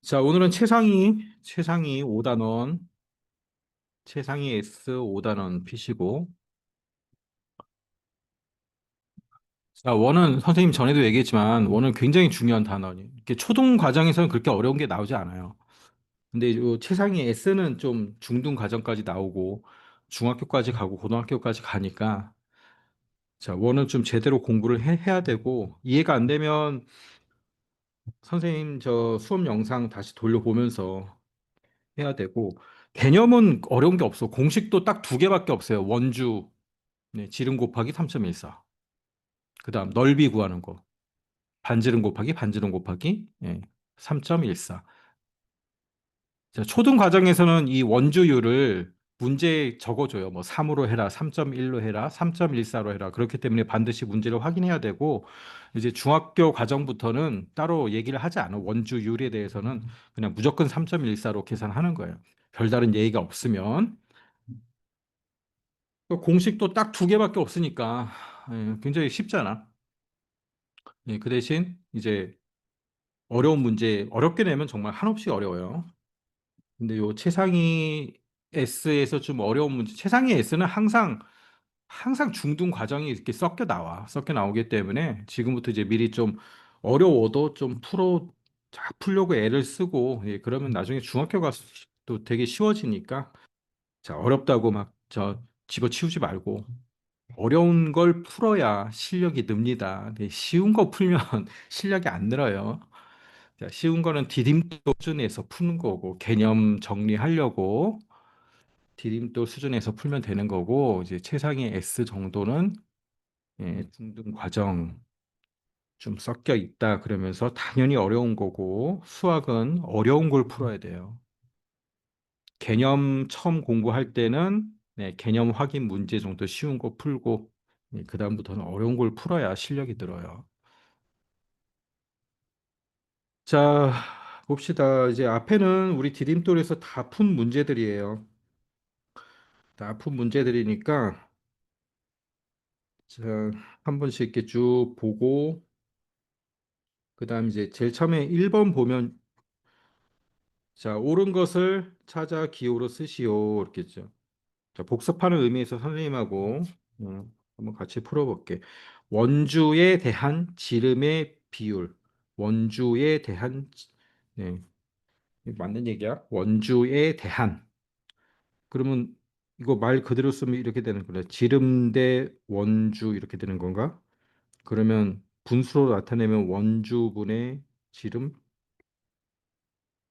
자, 오늘은 최상위 5단원, 최상위 S 5단원 피시고, 자, 원은 선생님 전에도 얘기했지만, 원은 굉장히 중요한 단원이에요. 이렇게 초등 과정에서는 그렇게 어려운 게 나오지 않아요. 근데 이 최상위 S는 좀 중등 과정까지 나오고, 중학교까지 가고, 고등학교까지 가니까, 자, 원은 좀 제대로 공부를 해야 되고, 이해가 안 되면 선생님 저 수업 영상 다시 돌려보면서 해야 되고, 개념은 어려운 게 없어. 공식도 딱 두 개밖에 없어요. 원주, 네, 지름 곱하기 3.14. 그다음 넓이 구하는 거. 반지름 곱하기 반지름 곱하기 3.14. 자, 초등 과정에서는 이 원주율을 문제에 적어줘요. 뭐 3으로 해라, 3.1로 해라, 3.14로 해라. 그렇기 때문에 반드시 문제를 확인해야 되고 이제 중학교 과정부터는 따로 얘기를 하지 않아. 원주율에 대해서는 그냥 무조건 3.14로 계산하는 거예요. 별다른 예의가 없으면. 공식도 딱 두 개밖에 없으니까 굉장히 쉽잖아. 그 대신 이제 어려운 문제, 어렵게 내면 정말 한없이 어려워요. 근데 요 최상위 S에서 좀 어려운 문제, 최상위 S는 항상 중등 과정이 이렇게 섞여 나와. 섞여 나오기 때문에 지금부터 이제 미리 좀 어려워도 좀 풀려고 애를 쓰고, 그러면 나중에 중학교 가서 또 되게 쉬워지니까, 자, 어렵다고 막 집어치우지 말고, 어려운 걸 풀어야 실력이 늡니다. 근데 쉬운 거 풀면 실력이 안 늘어요. 자, 쉬운 거는 디딤돌 수준에서 푸는 거고, 개념 정리하려고 디딤돌 수준에서 풀면 되는 거고, 이제 최상위 S 정도는 중등 과정 좀 섞여 있다 그러면서 당연히 어려운 거고, 수학은 어려운 걸 풀어야 돼요. 개념 처음 공부할 때는 개념 확인 문제 정도 쉬운 거 풀고, 그다음부터는 어려운 걸 풀어야 실력이 늘어요. 자, 봅시다. 이제 앞에는 우리 디딤돌에서 다 푼 문제들이에요. 다 푼 문제들이니까 자, 한 번씩 이렇게 쭉 보고 그다음 이제 제일 처음에 1번 보면 자, 옳은 것을 찾아 기호로 쓰시오 이렇게 했죠. 자, 복습하는 의미에서 선생님하고 한번 같이 풀어볼게. 원주에 대한 지름의 비율. 원주에 대한 네, 맞는 얘기야. 원주에 대한 그러면 이거 말 그대로 쓰면 이렇게 되는 거네. 지름 대 원주 이렇게 되는 건가? 그러면 분수로 나타내면 원주분의 지름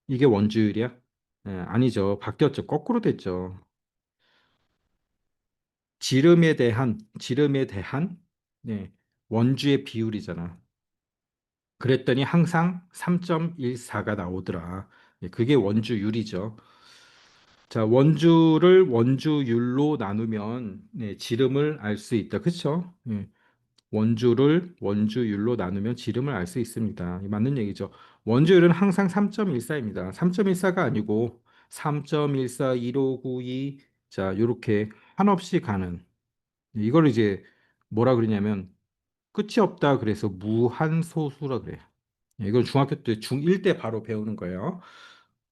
이게 원주율이야? 아니죠. 바뀌었죠. 거꾸로 됐죠. 지름에 대한 원주의 비율이잖아. 그랬더니 항상 3.14가 나오더라. 그게 원주율이죠. 자, 원주를 원주율로 나누면 지름을 알 수 있다. 그렇죠? 원주를 원주율로 나누면 지름을 알 수 있습니다. 맞는 얘기죠. 원주율은 항상 3.14입니다. 3.14가 아니고 3.14, 1592, 자, 요렇게 한없이 가는. 이걸 이제 뭐라 그러냐면 끝이 없다 그래서 무한소수라 그래요. 이건 중학교 때 중1 때 바로 배우는 거예요.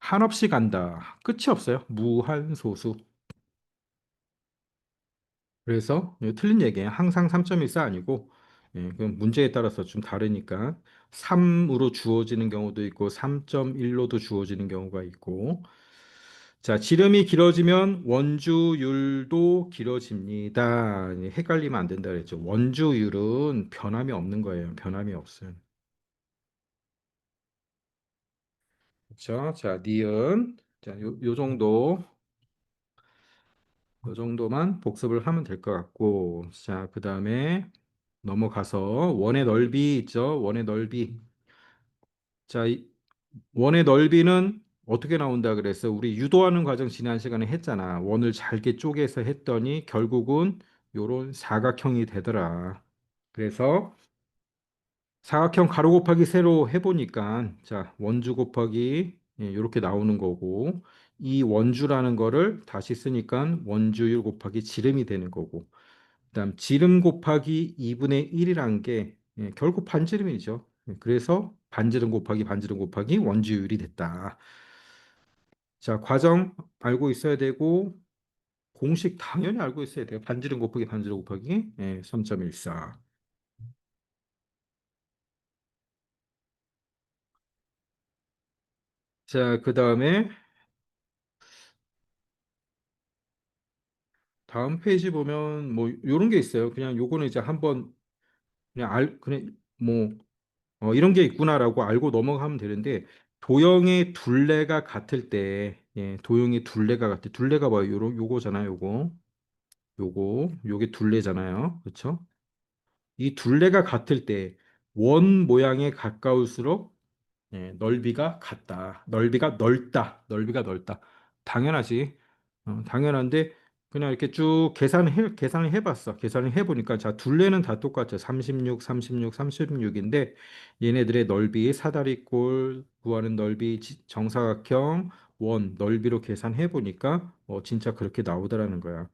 한없이 간다. 끝이 없어요. 무한소수. 그래서 이거 틀린 얘기예요. 항상 3.14 아니고 그건 문제에 따라서 좀 다르니까 3으로 주어지는 경우도 있고 3.1로도 주어지는 경우가 있고 자, 지름이 길어지면 원주율도 길어집니다. 헷갈리면 안 된다 그랬죠. 원주율은 변함이 없는 거예요. 변함이 없어요. 그렇죠? 자, 니은 자, 요 정도만 복습을 하면 될 것 같고 자, 그다음에 넘어가서 원의 넓이 있죠? 원의 넓이. 자, 원의 넓이는 어떻게 나온다 그랬어? 우리 유도하는 과정 지난 시간에 했잖아. 원을 잘게 쪼개서 했더니 결국은 요런 사각형이 되더라. 그래서 사각형 가로 곱하기 세로 해보니까 자, 원주 곱하기 이렇게 나오는 거고 이 원주라는 거를 다시 쓰니까 원주율 곱하기 지름이 되는 거고 그다음 지름 곱하기 2분의 1이란 게 결국 반지름이죠. 그래서 반지름 곱하기 반지름 곱하기 원주율이 됐다. 자, 과정 알고 있어야 되고 공식 당연히 알고 있어야 돼요. 반지름 곱하기 반지름 곱하기 3.14. 자, 그다음에 다음 페이지 보면 뭐 요런 게 있어요. 그냥 요거는 이제 한번 그냥 뭐 이런 게 있구나라고 알고 넘어가면 되는데 도형의 둘레가 같을 때 도형의 둘레가 같을 때 둘레가 뭐예요? 요거잖아요. 요게 둘레잖아요. 그렇죠? 이 둘레가 같을 때 원 모양에 가까울수록 넓이가 같다. 넓이가 넓다. 당연하지. 당연한데 그냥 이렇게 쭉 계산을 해봤어. 계산을 해보니까 자 둘레는 다 똑같죠. 36, 36, 36인데 얘네들의 넓이 사다리꼴 구하는 넓이 정사각형 원 넓이로 계산해보니까 진짜 그렇게 나오더라는 거야.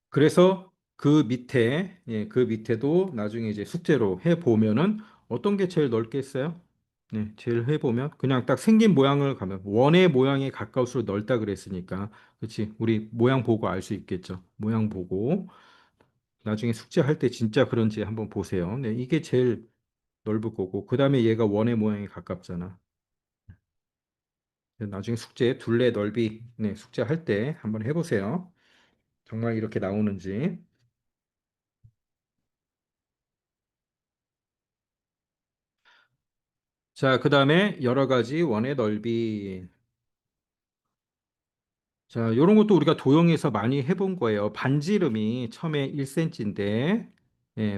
그래서 그 밑에도 나중에 이제 숙제로 해 보면은 어떤 게 제일 넓겠어요? 네, 제일 해 보면 그냥 딱 생긴 모양을 가면 원의 모양에 가까울수록 넓다 그랬으니까, 그렇지? 우리 모양 보고 알 수 있겠죠? 모양 보고 나중에 숙제할 때 진짜 그런지 한번 보세요. 네, 이게 제일 넓을 거고 그 다음에 얘가 원의 모양에 가깝잖아. 나중에 숙제 둘레 넓이 숙제할 때 한번 해보세요. 정말 이렇게 나오는지. 자, 그 다음에 여러 가지 원의 넓이. 자, 요런 것도 우리가 도형에서 많이 해본 거예요. 반지름이 처음에 1cm인데,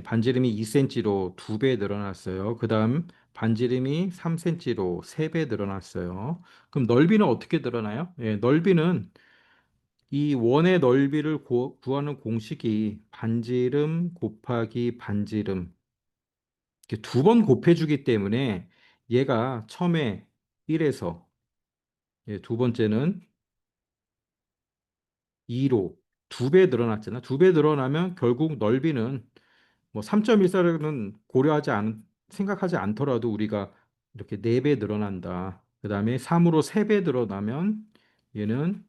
반지름이 2cm로 2배 늘어났어요. 그 다음 반지름이 3cm로 3배 늘어났어요. 그럼 넓이는 어떻게 늘어나요? 넓이는 이 원의 넓이를 구하는 공식이 반지름 곱하기 반지름. 이렇게 두 번 곱해주기 때문에 얘가 처음에 1에서 두 번째는 2로 2배 늘어났잖아. 2배 늘어나면 결국 넓이는 뭐 3.14는 생각하지 않더라도 우리가 이렇게 4배 늘어난다. 그 다음에 3으로 3배 늘어나면 얘는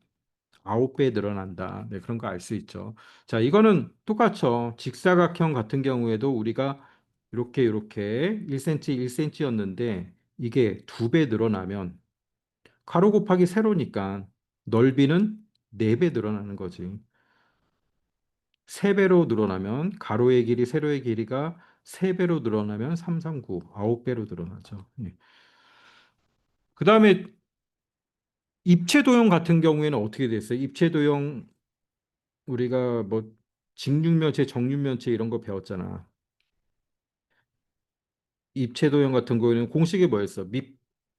9배 늘어난다. 네, 그런 거 알 수 있죠. 자, 이거는 똑같죠. 직사각형 같은 경우에도 우리가 이렇게 1cm, 1cm였는데 이게 2배 늘어나면 가로 곱하기 세로니까 넓이는 4배 늘어나는 거지. 3배로 늘어나면 가로의 길이 세로의 길이가 3배로 늘어나면 3, 3, 9, 9배로 늘어나죠. 예. 그다음에 입체도형 같은 경우에는 어떻게 됐어요? 입체도형 우리가 뭐 직육면체, 정육면체 이런 거 배웠잖아. 입체도형 같은 경우에는 공식이 뭐였어?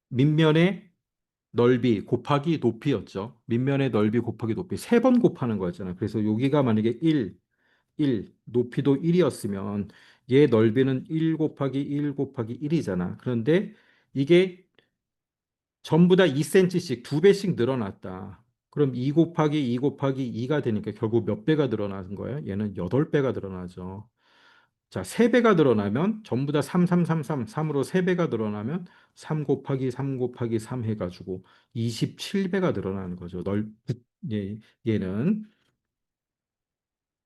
밑면의 넓이 곱하기 높이였죠. 밑면의 넓이 곱하기 높이 세 번 곱하는 거였잖아. 그래서 여기가 만약에 1, 높이도 1이었으면 얘 넓이는 1 곱하기 1 곱하기 1이잖아. 그런데 이게 전부 다 2cm씩 두 배씩 늘어났다. 그럼 2 곱하기 2 곱하기 2가 되니까 결국 몇 배가 늘어나는 거예요? 얘는 8배가 늘어나죠. 자, 3배가 늘어나면 전부 다 3, 3, 3, 3, 3으로 3배가 늘어나면 3 곱하기 3 곱하기 3 해가지고 27배가 늘어나는 거죠. 얘는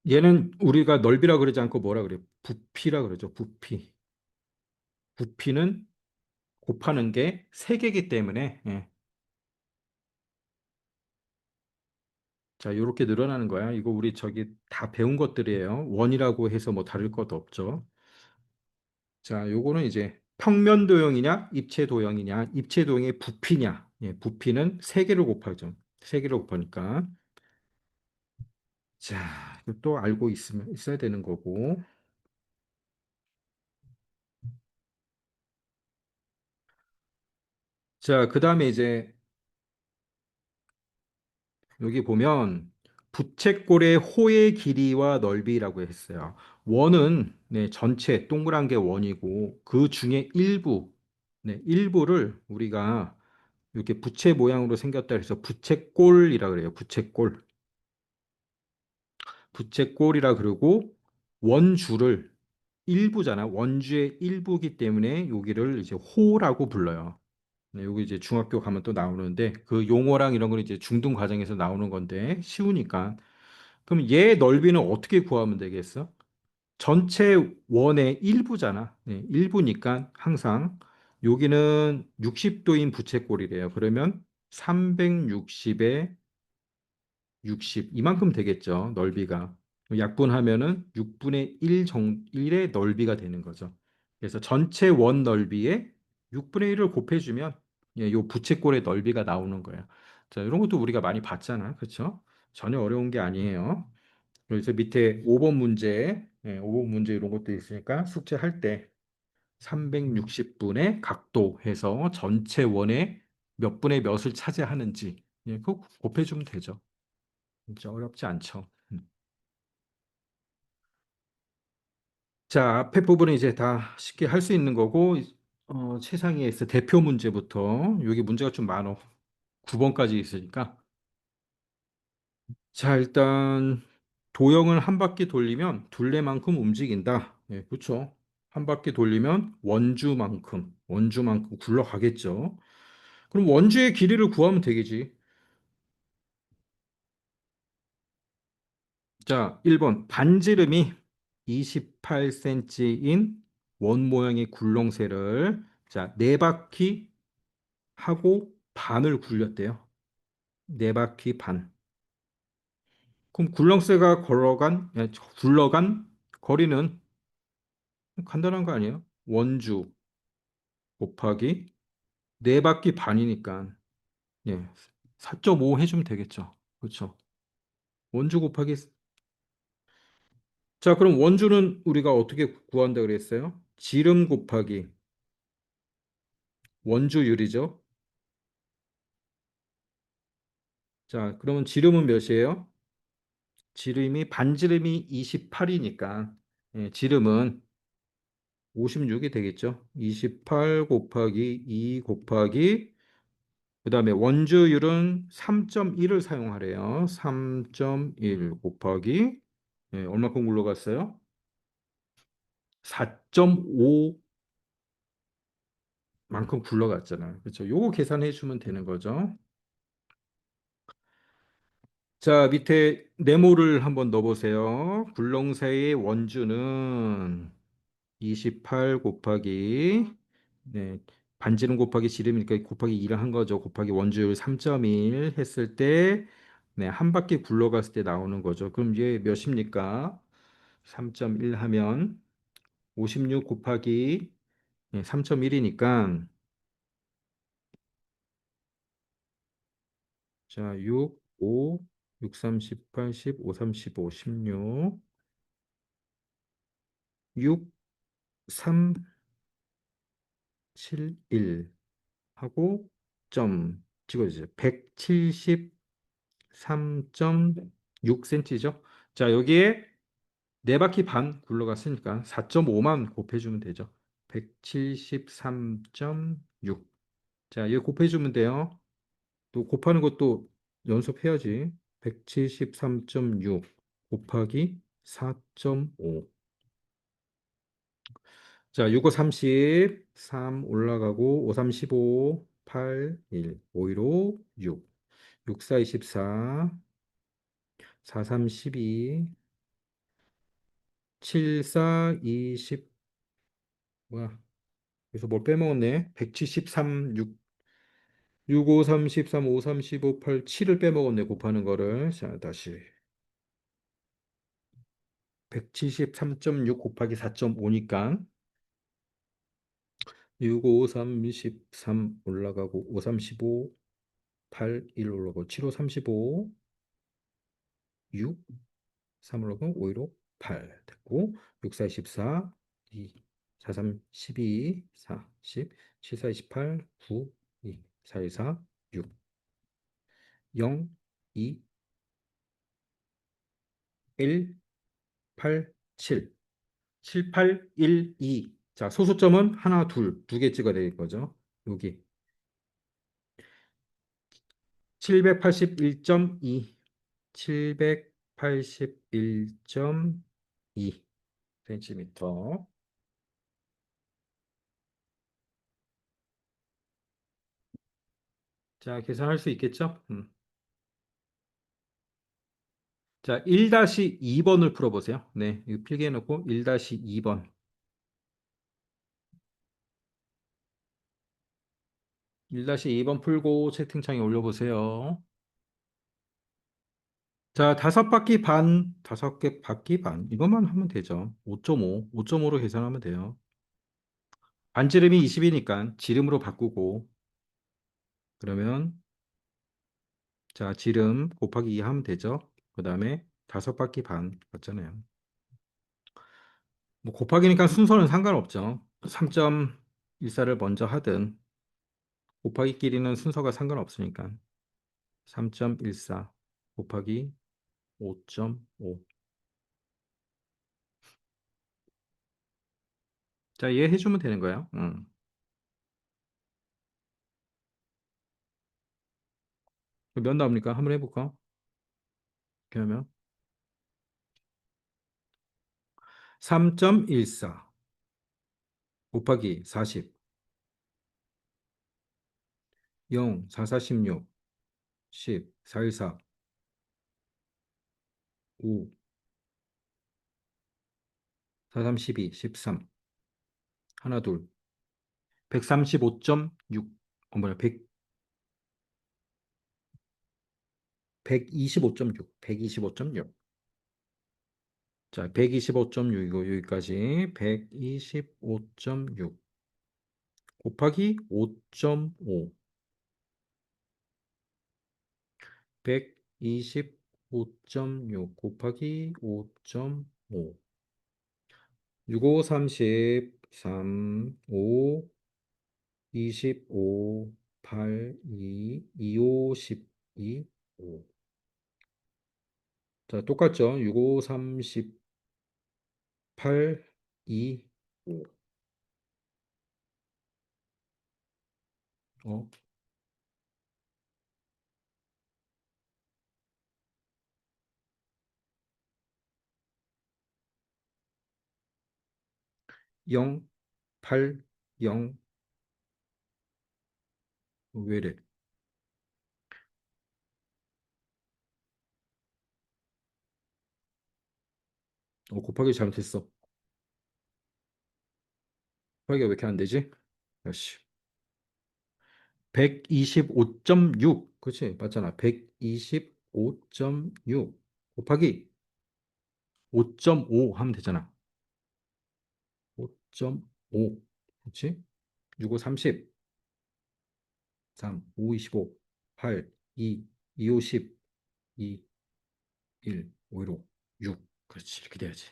얘는 우리가 넓이라 그러지 않고 뭐라 그래요? 부피라 그러죠. 부피. 부피는 곱하는 게 3개이기 때문에 자, 이렇게 늘어나는 거야. 이거 우리 저기 다 배운 것들이에요. 원이라고 해서 뭐 다를 것도 없죠. 자, 요거는 이제 평면 도형이냐, 입체 도형이냐, 입체 도형의 부피냐. 부피는 3개를 곱하죠. 3개를 곱하니까. 자, 이거 또 알고 있어야 되는 거고. 자, 그 다음에 이제 여기 보면 부채꼴의 호의 길이와 넓이라고 했어요. 원은 전체 동그란 게 원이고 그 중에 일부를 우리가 이렇게 부채 모양으로 생겼다 해서 부채꼴이라 그래요. 부채꼴. 부채꼴이라 그러고 원주를 일부잖아. 원주의 일부기 때문에 여기를 이제 호라고 불러요. 네, 여기 이제 중학교 가면 또 나오는데 그 용어랑 이런 건 이제 중등 과정에서 나오는 건데 쉬우니까. 그럼 얘 넓이는 어떻게 구하면 되겠어? 전체 원의 일부잖아. 네, 일부니까 항상 여기는 60도인 부채꼴이래요. 그러면 360에 60 이만큼 되겠죠. 넓이가. 약분하면은 6분의 1 1의 넓이가 되는 거죠. 그래서 전체 원 넓이에 6분의 1을 곱해주면 예, 요 부채꼴의 넓이가 나오는 거예요. 자, 이런 것도 우리가 많이 봤잖아. 그렇죠? 전혀 어려운 게 아니에요. 그래서 밑에 5번 문제, 예, 5번 문제 이런 것도 있으니까 숙제할 때 360분의 각도 해서 전체 원의 몇 분의 몇을 차지하는지 예, 그거 곱해주면 되죠. 진짜 어렵지 않죠. 자, 앞에 부분은 이제 다 쉽게 할 수 있는 거고, 최상위에서 대표 문제부터, 여기 문제가 좀 많어. 9번까지 있으니까. 자, 일단, 도형을 한 바퀴 돌리면 둘레만큼 움직인다. 예, 그렇죠. 한 바퀴 돌리면 원주만큼 굴러가겠죠. 그럼 원주의 길이를 구하면 되겠지. 자, 1번. 반지름이 28cm인 원 모양의 굴렁쇠를 자, 네 바퀴 하고 반을 굴렸대요. 네 바퀴 반. 그럼 굴렁쇠가 굴러간 거리는 간단한 거 아니에요? 원주 곱하기 네 바퀴 반이니까 예, 4.5 해주면 되겠죠. 그렇죠. 원주 곱하기 자, 그럼 원주는 우리가 어떻게 구한다 그랬어요? 지름 곱하기 원주율이죠. 자, 그러면 지름은 몇이에요? 지름이 반지름이 28이니까 지름은 56이 되겠죠. 28 곱하기 2 곱하기 그다음에 원주율은 3.1을 사용하래요. 3.1 곱하기 얼마큼 굴러갔어요? 4.5만큼 굴러갔잖아요. 그렇죠? 요거 계산해 주면 되는 거죠. 자, 밑에 네모를 한번 넣어 보세요. 굴렁쇠의 원주는 28 곱하기 네, 반지름 곱하기 지름이니까 곱하기 2를 한 거죠. 곱하기 원주율 3.1 했을 때 네, 한 바퀴 굴러갔을 때 나오는 거죠. 그럼 이게 몇입니까? 3.1 하면 56 곱하기 3.1이니까 자, 6, 5, 6, 3, 18, 15, 35, 16, 6, 3, 7, 1 하고 점 찍어주세요. 173.6cm죠. 자, 여기에 네 바퀴 반 굴러갔으니까 4.5만 곱해주면 되죠. 173.6. 자, 이거 곱해주면 돼요. 또 곱하는 것도 연습해야지. 173.6 곱하기 4.5. 자, 6, 5, 30, 3 올라가고, 5, 3, 15, 8, 1, 5, 1, 5, 6, 6, 4, 24, 4, 3, 12, 7, 4, 20, 뭐야, 여기서 뭘 빼먹었네. 173, 6, 6, 5, 33, 5, 3, 15, 8, 7을 빼먹었네. 곱하는 거를. 자, 다시. 173.6 곱하기 4.5니까 6, 5, 33 올라가고 5, 35, 8, 1 올라가고 7, 5, 35, 6, 3 올라가고 5, 1, 5, 8 됐고 6, 4, 24, 2, 4, 3, 12, 4, 10, 7, 4, 28, 9, 2, 4, 2, 4, 6, 0, 2, 1, 8, 7, 7, 8, 1, 2. 자, 소수점은 하나, 둘, 두 개 찍어야 될 거죠. 여기 781.2, 781.2cm. 자, 계산할 수 있겠죠? 자, 1-2번을 풀어보세요. 네, 이거 필기해 놓고 1-2번. 1-2번 풀고 채팅창에 올려보세요. 자, 다섯 개 바퀴 반. 이것만 하면 되죠. 5.5, 5.5로 계산하면 돼요. 반지름이 20이니까 지름으로 바꾸고, 그러면, 자, 지름 곱하기 2 하면 되죠. 그 다음에 다섯 바퀴 반 맞잖아요. 뭐 곱하기니까 순서는 상관없죠. 3.14를 먼저 하든, 곱하기끼리는 순서가 상관없으니까. 3.14 곱하기 5.5. 자, 이해해주면 되는 거예요. 몇 나옵니까? 한번 해볼까? 이렇게 하면 3.14 곱하기 40, 0, 4, 4, 16, 10, 4, 1, 4, 5, 4, 3, 12, 13, 하나, 둘, 135.6, 뭐야, 100, 125.6, 125.6. 자, 125.6이고, 여기까지 125.6 곱하기 5.5, 125.6 곱하기 5.5, 65, 30, 3, 5, 25, 8, 2, 25, 12, 5. 자, 똑같죠? 65, 38, 2, 5. 0, 8, 0, 왜래? 곱하기 잘못했어. 곱하기가 왜 이렇게 안 되지? 아씨. 125.6. 그치? 맞잖아. 125.6 곱하기 5.5 하면 되잖아. 5.5. 그치? 65, 30, 3, 5, 25, 8, 2, 25, 10, 2, 1, 5, 1, 5, 6. 그렇지. 이렇게 돼야지.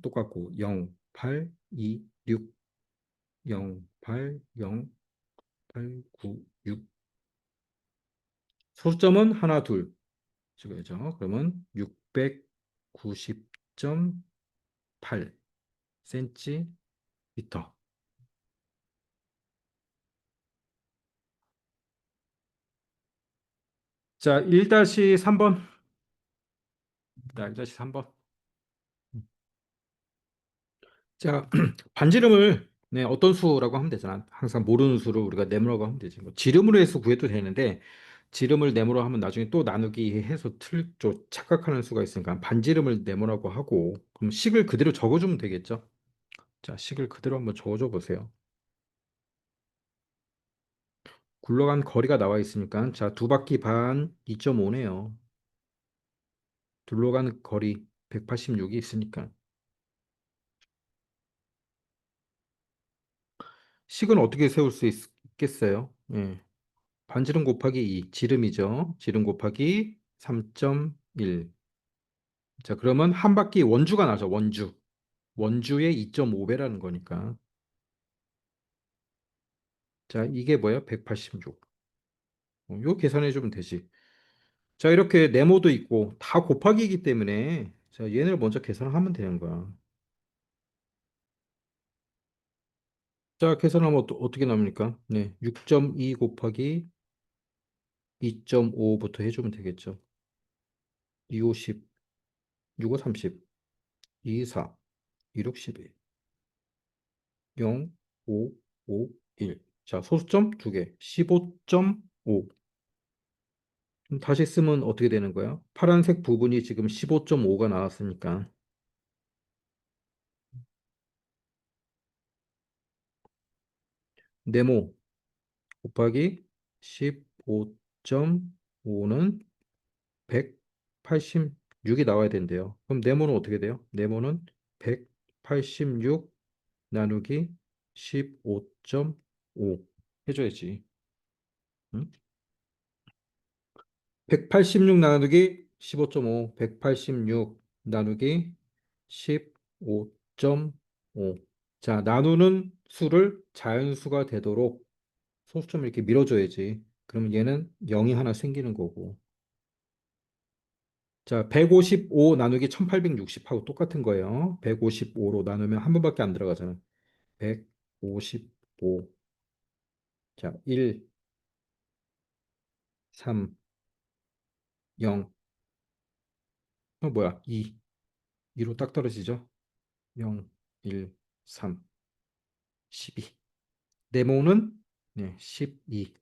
똑같고 0, 8, 2, 6, 0, 8, 0, 8, 9, 6. 소수점은 하나, 둘. 찍어야죠. 그러면 690.8 센티미터. 자, 1-3번. 자, 1-3번. 자, 반지름을 네, 어떤 수라고 하면 되잖아. 항상 모르는 수를 우리가 네모라고 하면 되지. 뭐 지름으로 해서 구해도 되는데 지름을 네모로 하면 나중에 또 나누기 해서 착각하는 수가 있으니까 반지름을 네모라고 하고 그럼 식을 그대로 적어주면 되겠죠. 자, 식을 그대로 한번 적어줘 보세요. 굴러간 거리가 나와 있으니까 자, 두 바퀴 반 2.5네요. 둘러간 거리 186이 있으니까 식은 어떻게 세울 수 있겠어요? 예. 반지름 곱하기 2, 지름이죠. 지름 곱하기 3.1. 자, 그러면 한 바퀴 원주가 나죠. 원주. 원주의 2.5배라는 거니까. 자, 이게 뭐야? 186. 요 계산해 주면 되지. 자, 이렇게 네모도 있고 다 곱하기이기 때문에 자, 얘네를 먼저 계산하면 되는 거야. 자, 계산하면 어떻게 나옵니까? 네, 6.2 곱하기 2.5부터 해주면 되겠죠. 2, 5, 10, 6, 5, 30, 2, 4, 2, 6, 11, 0, 5, 5, 1. 자, 소수점 두 개. 15.5. 다시 쓰면 어떻게 되는 거야? 파란색 부분이 지금 15.5가 나왔으니까 네모 곱하기 15.5는 186이 나와야 된대요. 그럼 네모는 어떻게 돼요? 네모는 186 나누기 15.5 해줘야지. 응? 186 나누기 15.5, 186 나누기 15.5. 자, 나누는 수를 자연수가 되도록 소수점을 이렇게 밀어줘야지. 그러면 얘는 0이 하나 생기는 거고. 자, 155 나누기 1860하고 똑같은 거예요. 155로 나누면 한 번밖에 안 들어가잖아. 155. 자, 1, 3, 0. 뭐야? 2. 2로 딱 떨어지죠? 0, 1, 3, 12. 네모는 네, 12cm.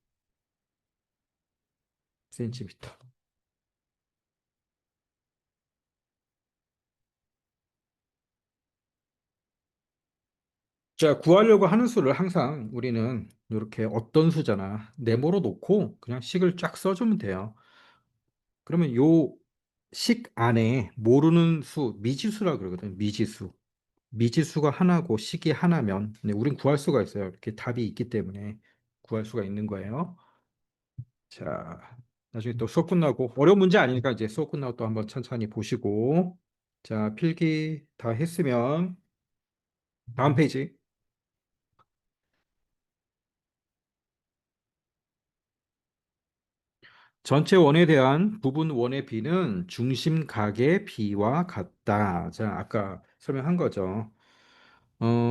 자, 구하려고 하는 수를 항상 우리는 이렇게 어떤 수잖아. 네모로 놓고 그냥 식을 쫙 써주면 돼요. 그러면 요 식 안에 모르는 수, 미지수라 그러거든. 미지수. 미지수가 하나고 식이 하나면 네, 우린 구할 수가 있어요. 이렇게 답이 있기 때문에 구할 수가 있는 거예요. 자, 나중에 또 수업 끝나고 어려운 문제 아니니까 이제 수업 끝나고 또 한번 천천히 보시고 자, 필기 다 했으면 다음 페이지. 전체 원에 대한 부분 원의 비는 중심 각의 비와 같다. 자, 아까 설명한 거죠.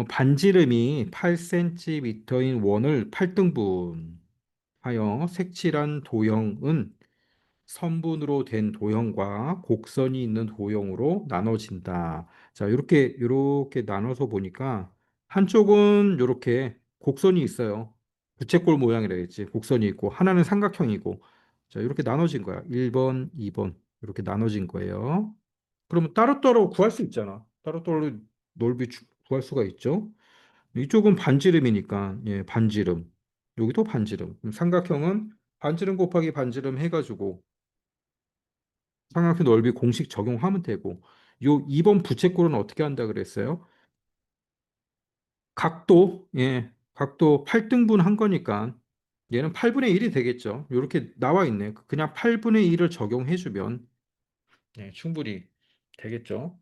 반지름이 8cm인 원을 8등분하여 색칠한 도형은 선분으로 된 도형과 곡선이 있는 도형으로 나눠진다. 자, 이렇게 나눠서 보니까 한쪽은 이렇게 곡선이 있어요. 부채꼴 모양이라 했지. 곡선이 있고 하나는 삼각형이고. 자, 이렇게 나눠진 거야. 1번, 2번. 이렇게 나눠진 거예요. 그러면 따로따로 구할 수 있잖아. 따로따로 구할 수가 있죠. 이쪽은 반지름이니까 예, 반지름. 여기도 반지름. 그럼 삼각형은 반지름 곱하기 반지름 해가지고 삼각형 넓이 공식 적용하면 되고 요 2번 부채꼴은 어떻게 한다 그랬어요? 각도 8등분 한 거니까 얘는 8분의 1이 되겠죠. 이렇게 나와 있네. 그냥 8분의 1을 적용해 주면 네, 충분히 되겠죠.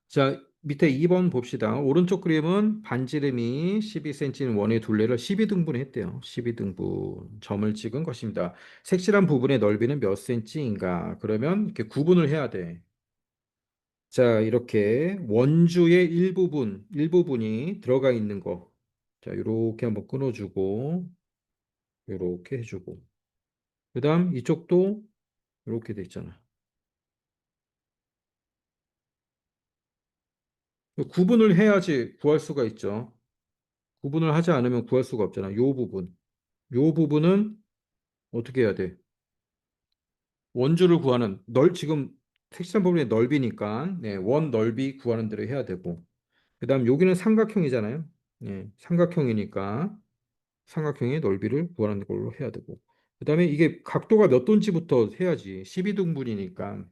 자, 밑에 2번 봅시다. 오른쪽 그림은 반지름이 12cm인 원의 둘레를 12등분했대요. 12등분 점을 찍은 것입니다. 색칠한 부분의 넓이는 몇 cm인가? 그러면 이렇게 구분을 해야 돼. 자, 이렇게 원주의 일부분이 들어가 있는 거. 자, 이렇게 한번 끊어주고, 이렇게 해주고. 그 다음 이쪽도 이렇게 돼 있잖아. 구분을 해야지 구할 수가 있죠. 구분을 하지 않으면 구할 수가 없잖아. 요 부분. 요 부분은 어떻게 해야 돼? 원주를 구하는, 지금 색칠한 부분의 넓이니까, 네, 원 넓이 구하는 대로 해야 되고. 그 다음 여기는 삼각형이잖아요. 네, 삼각형이니까. 삼각형의 넓이를 구하는 걸로 해야 되고. 그다음에 이게 각도가 몇 도인지부터 해야지. 12등분이니까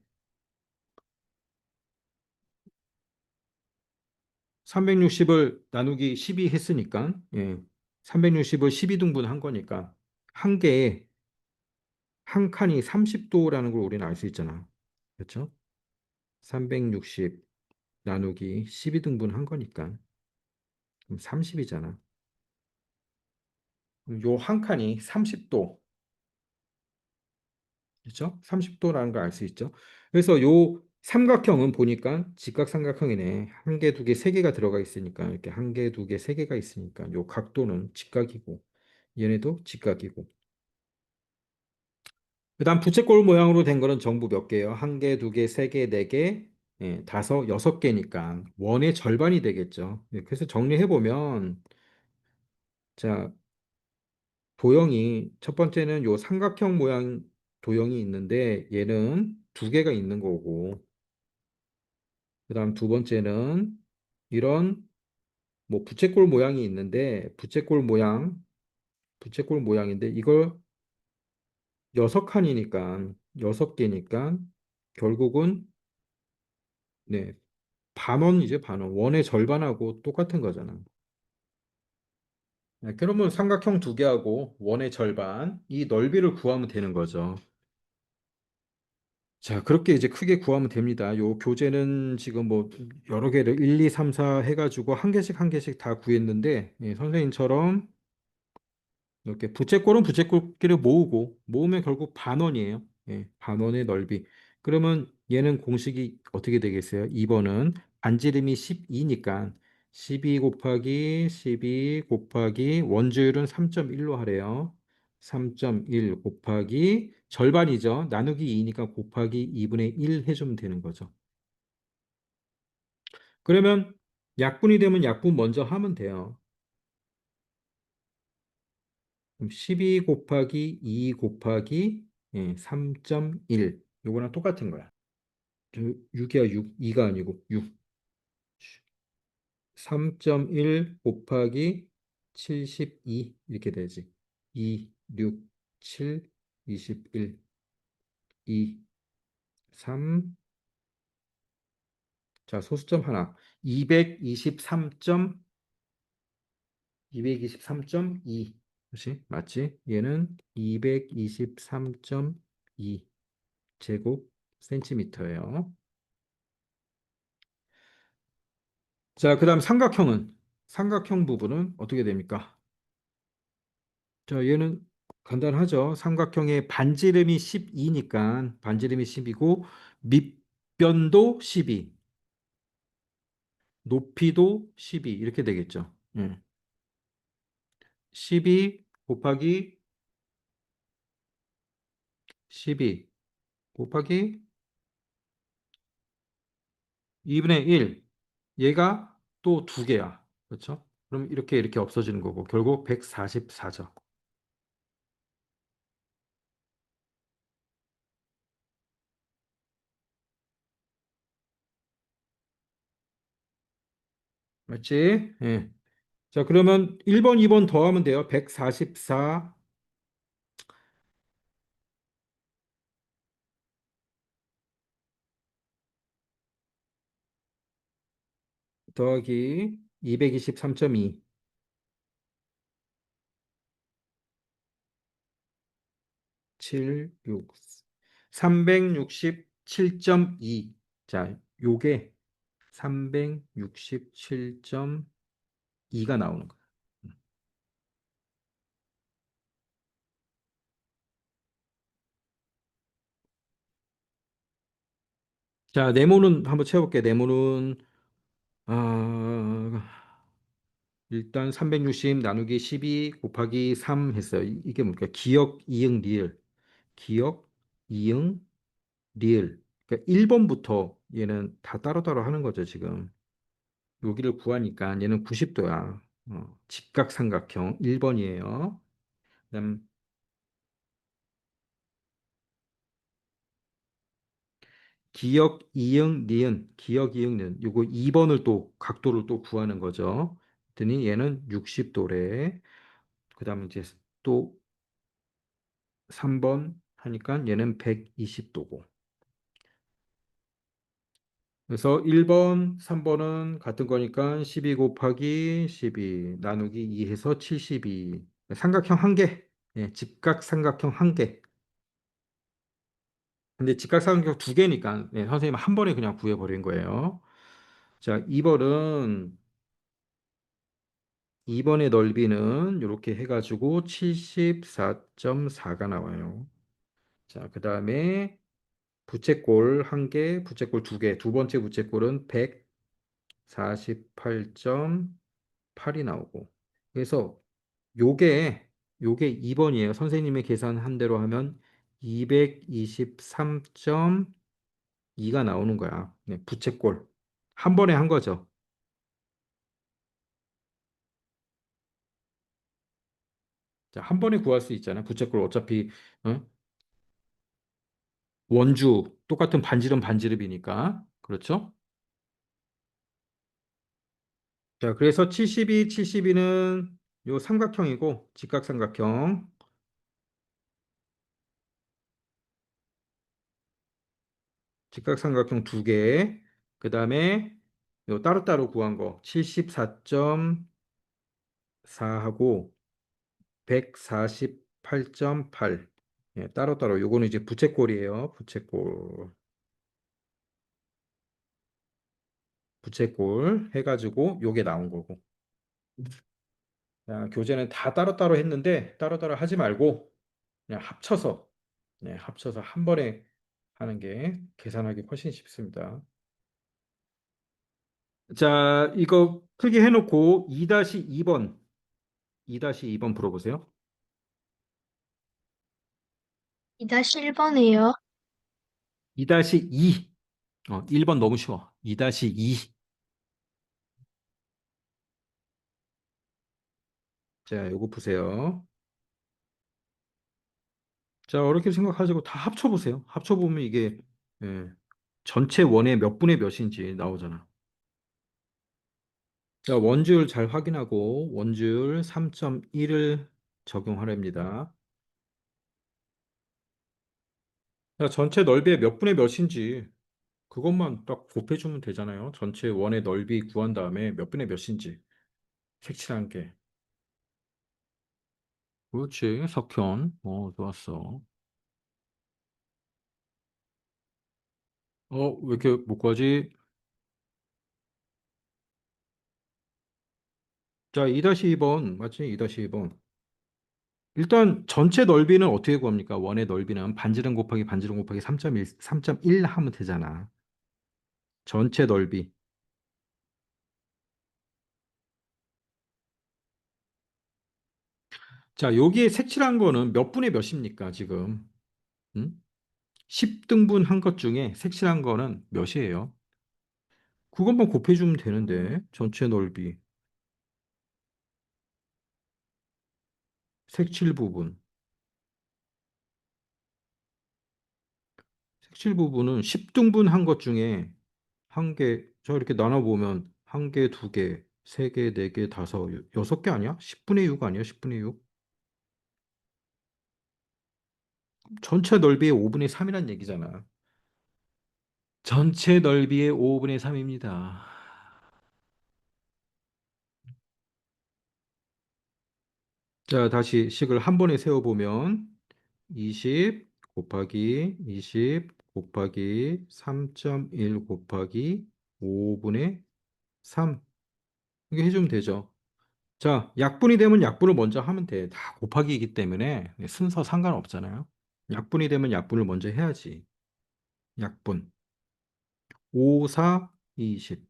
360을 나누기 12 했으니까 예. 360을 12등분 한 거니까 한 개에 한 칸이 30도라는 걸 우리는 알 수 있잖아. 그렇죠? 360 나누기 12등분 한 거니까 그럼 30이잖아. 요 한 칸이 30도 그렇죠? 30도라는 걸 알 수 있죠. 그래서 요 삼각형은 보니까 직각삼각형이네. 한 개, 두 개, 세 개가 들어가 있으니까 이렇게 한 개, 두 개, 세 개가 있으니까 요 각도는 직각이고 얘네도 직각이고. 그다음 부채꼴 모양으로 된 거는 전부 몇 개예요? 한 개, 두 개, 세 개, 네 개, 여섯 개니까 원의 절반이 되겠죠. 그래서 정리해 보면 자, 도형이 첫 번째는 요 삼각형 모양 도형이 있는데 얘는 두 개가 있는 거고 그다음 두 번째는 이런 뭐 부채꼴 모양이 있는데 부채꼴 모양인데 이걸 여섯 칸이니까 여섯 개니까 결국은 네, 반원이죠, 반원. 원의 절반하고 똑같은 거잖아. 네, 그러면 삼각형 두 개하고 원의 절반 이 넓이를 구하면 되는 거죠. 자, 그렇게 이제 크게 구하면 됩니다. 요 교재는 지금 뭐 여러 개를 1, 2, 3, 4 해가지고 한 개씩 다 구했는데 선생님처럼 이렇게 부채꼴은 부채꼴끼리 모으면 결국 반원이에요. 반원의 넓이. 그러면 얘는 공식이 어떻게 되겠어요? 2번은 반지름이 12니까 12 곱하기 원주율은 3.1로 하래요. 3.1 곱하기 절반이죠. 나누기 2니까 곱하기 2분의 1 해주면 되는 거죠. 그러면 약분이 되면 약분 먼저 하면 돼요. 그럼 12 곱하기 2 곱하기 3.1 요거랑 똑같은 거야. 6이야 6, 2가 아니고 6. 3.1 곱하기 72 이렇게 되지. 2, 6, 7, 21, 2, 3. 자, 소수점 하나. 223점 223.2. 그렇지? 맞지? 얘는 223.2 제곱 센티미터예요. 자, 그다음 삼각형 부분은 어떻게 됩니까? 자, 얘는 간단하죠. 삼각형의 반지름이 12니까 반지름이 10이고 밑변도 12, 높이도 12 이렇게 되겠죠. 12 곱하기 12 곱하기 2분의 1. 얘가 또 두 개야. 그렇죠? 그럼 이렇게 없어지는 거고 결국 144죠. 맞지? 예. 자, 그러면 1번, 2번 더하면 돼요. 144 더하기 223.2, 7, 6, 367.2. 자, 요게 367.2가 나오는 거야. 자, 네모는 한번 채워볼게. 네모는, 아, 일단 360 나누기 12 곱하기 3 했어요. 이게 뭡니까? 기역, 이응, 리을. 기역, 이응, 리을. 그러니까 1번부터 얘는 다 따로따로 하는 거죠, 지금. 여기를 구하니까 얘는 90도야. 직각삼각형 1번이에요. 그다음 기역, 이응, 니은. 요거 2번을 또 각도를 또 구하는 거죠. 그랬더니 얘는 60도래. 그다음에 이제 또 3번 하니까 얘는 120도고. 그래서 1번, 3번은 같은 거니까 12 곱하기 12 나누기 2 해서 72. 삼각형 한 개. 직각삼각형 한 개. 근데 직각삼각형 두 개니까 선생님 한 번에 그냥 구해버린 거예요. 자, 2번의 넓이는 이렇게 해가지고 74.4가 나와요. 자, 그 다음에 부채꼴 한 개, 부채꼴 두 개. 두 번째 부채꼴은 148.8이 나오고. 그래서 요게, 요게 2번이에요. 선생님의 계산한 대로 하면 223.2 2가 나오는 거야. 네, 부채꼴. 한 번에 한 거죠. 자, 한 번에 구할 수 있잖아. 부채꼴 어차피 어? 원주 똑같은 반지름 반지름이니까. 그렇죠? 자, 그래서 72, 72는 요 삼각형이고 직각삼각형. 직각삼각형 두 개. 그다음에 요 따로따로 구한 거 74.4하고 148.8. 예, 따로따로 요거는 이제 부채꼴이에요. 부채꼴. 부채꼴 해가지고 요게 나온 거고. 자, 교재는 다 따로따로 했는데 따로따로 하지 말고 그냥 합쳐서 네, 합쳐서 한 번에 하는 게 계산하기 훨씬 쉽습니다. 자, 이거 크게 해놓고 2-2번, 2-2번 풀어보세요. 2-1번이에요. 2-2. 1번 너무 쉬워. 2-2. 자, 요거 보세요. 자, 어렵게 생각하시고 다 합쳐보세요. 합쳐보면 이게 예, 전체 원의 몇 분의 몇인지 나오잖아. 자, 원주율 잘 확인하고 원주율 3.1을 적용하랍니다. 자, 전체 넓이의 몇 분의 몇인지 그것만 딱 곱해주면 되잖아요. 전체 원의 넓이 구한 다음에 몇 분의 몇인지 색칠한 게. 그렇지, 석현. 좋았어. 왜 이렇게 못 구하지? 자, 2-2번. 맞지? 2-2번. 일단 전체 넓이는 어떻게 구합니까? 원의 넓이는 반지름 곱하기 반지름 곱하기 3.1, 3.1 하면 되잖아. 전체 넓이. 자, 여기에 색칠한 거는 몇 분의 몇입니까, 지금? 음? 10등분 한 것 중에 색칠한 거는 몇이에요? 그것만 곱해주면 되는데, 전체 넓이. 색칠 부분. 색칠 부분은 10등분 한 것 중에 한 개, 저 이렇게 나눠보면 한 개, 두 개, 세 개, 네 개, 다섯, 여섯 개 아니야? 10분의 6 아니야? 10분의 6? 전체 넓이의 5분의 3이란 얘기잖아. 전체 넓이의 5분의 3입니다. 자, 다시 식을 한 번에 세워보면 20 곱하기 20 곱하기 3.1 곱하기 5분의 3. 이게 해주면 되죠. 자, 약분이 되면 약분을 먼저 하면 돼. 다 곱하기이기 때문에 순서 상관없잖아요. 약분이 되면 약분을 먼저 해야지. 약분. 5, 4, 20.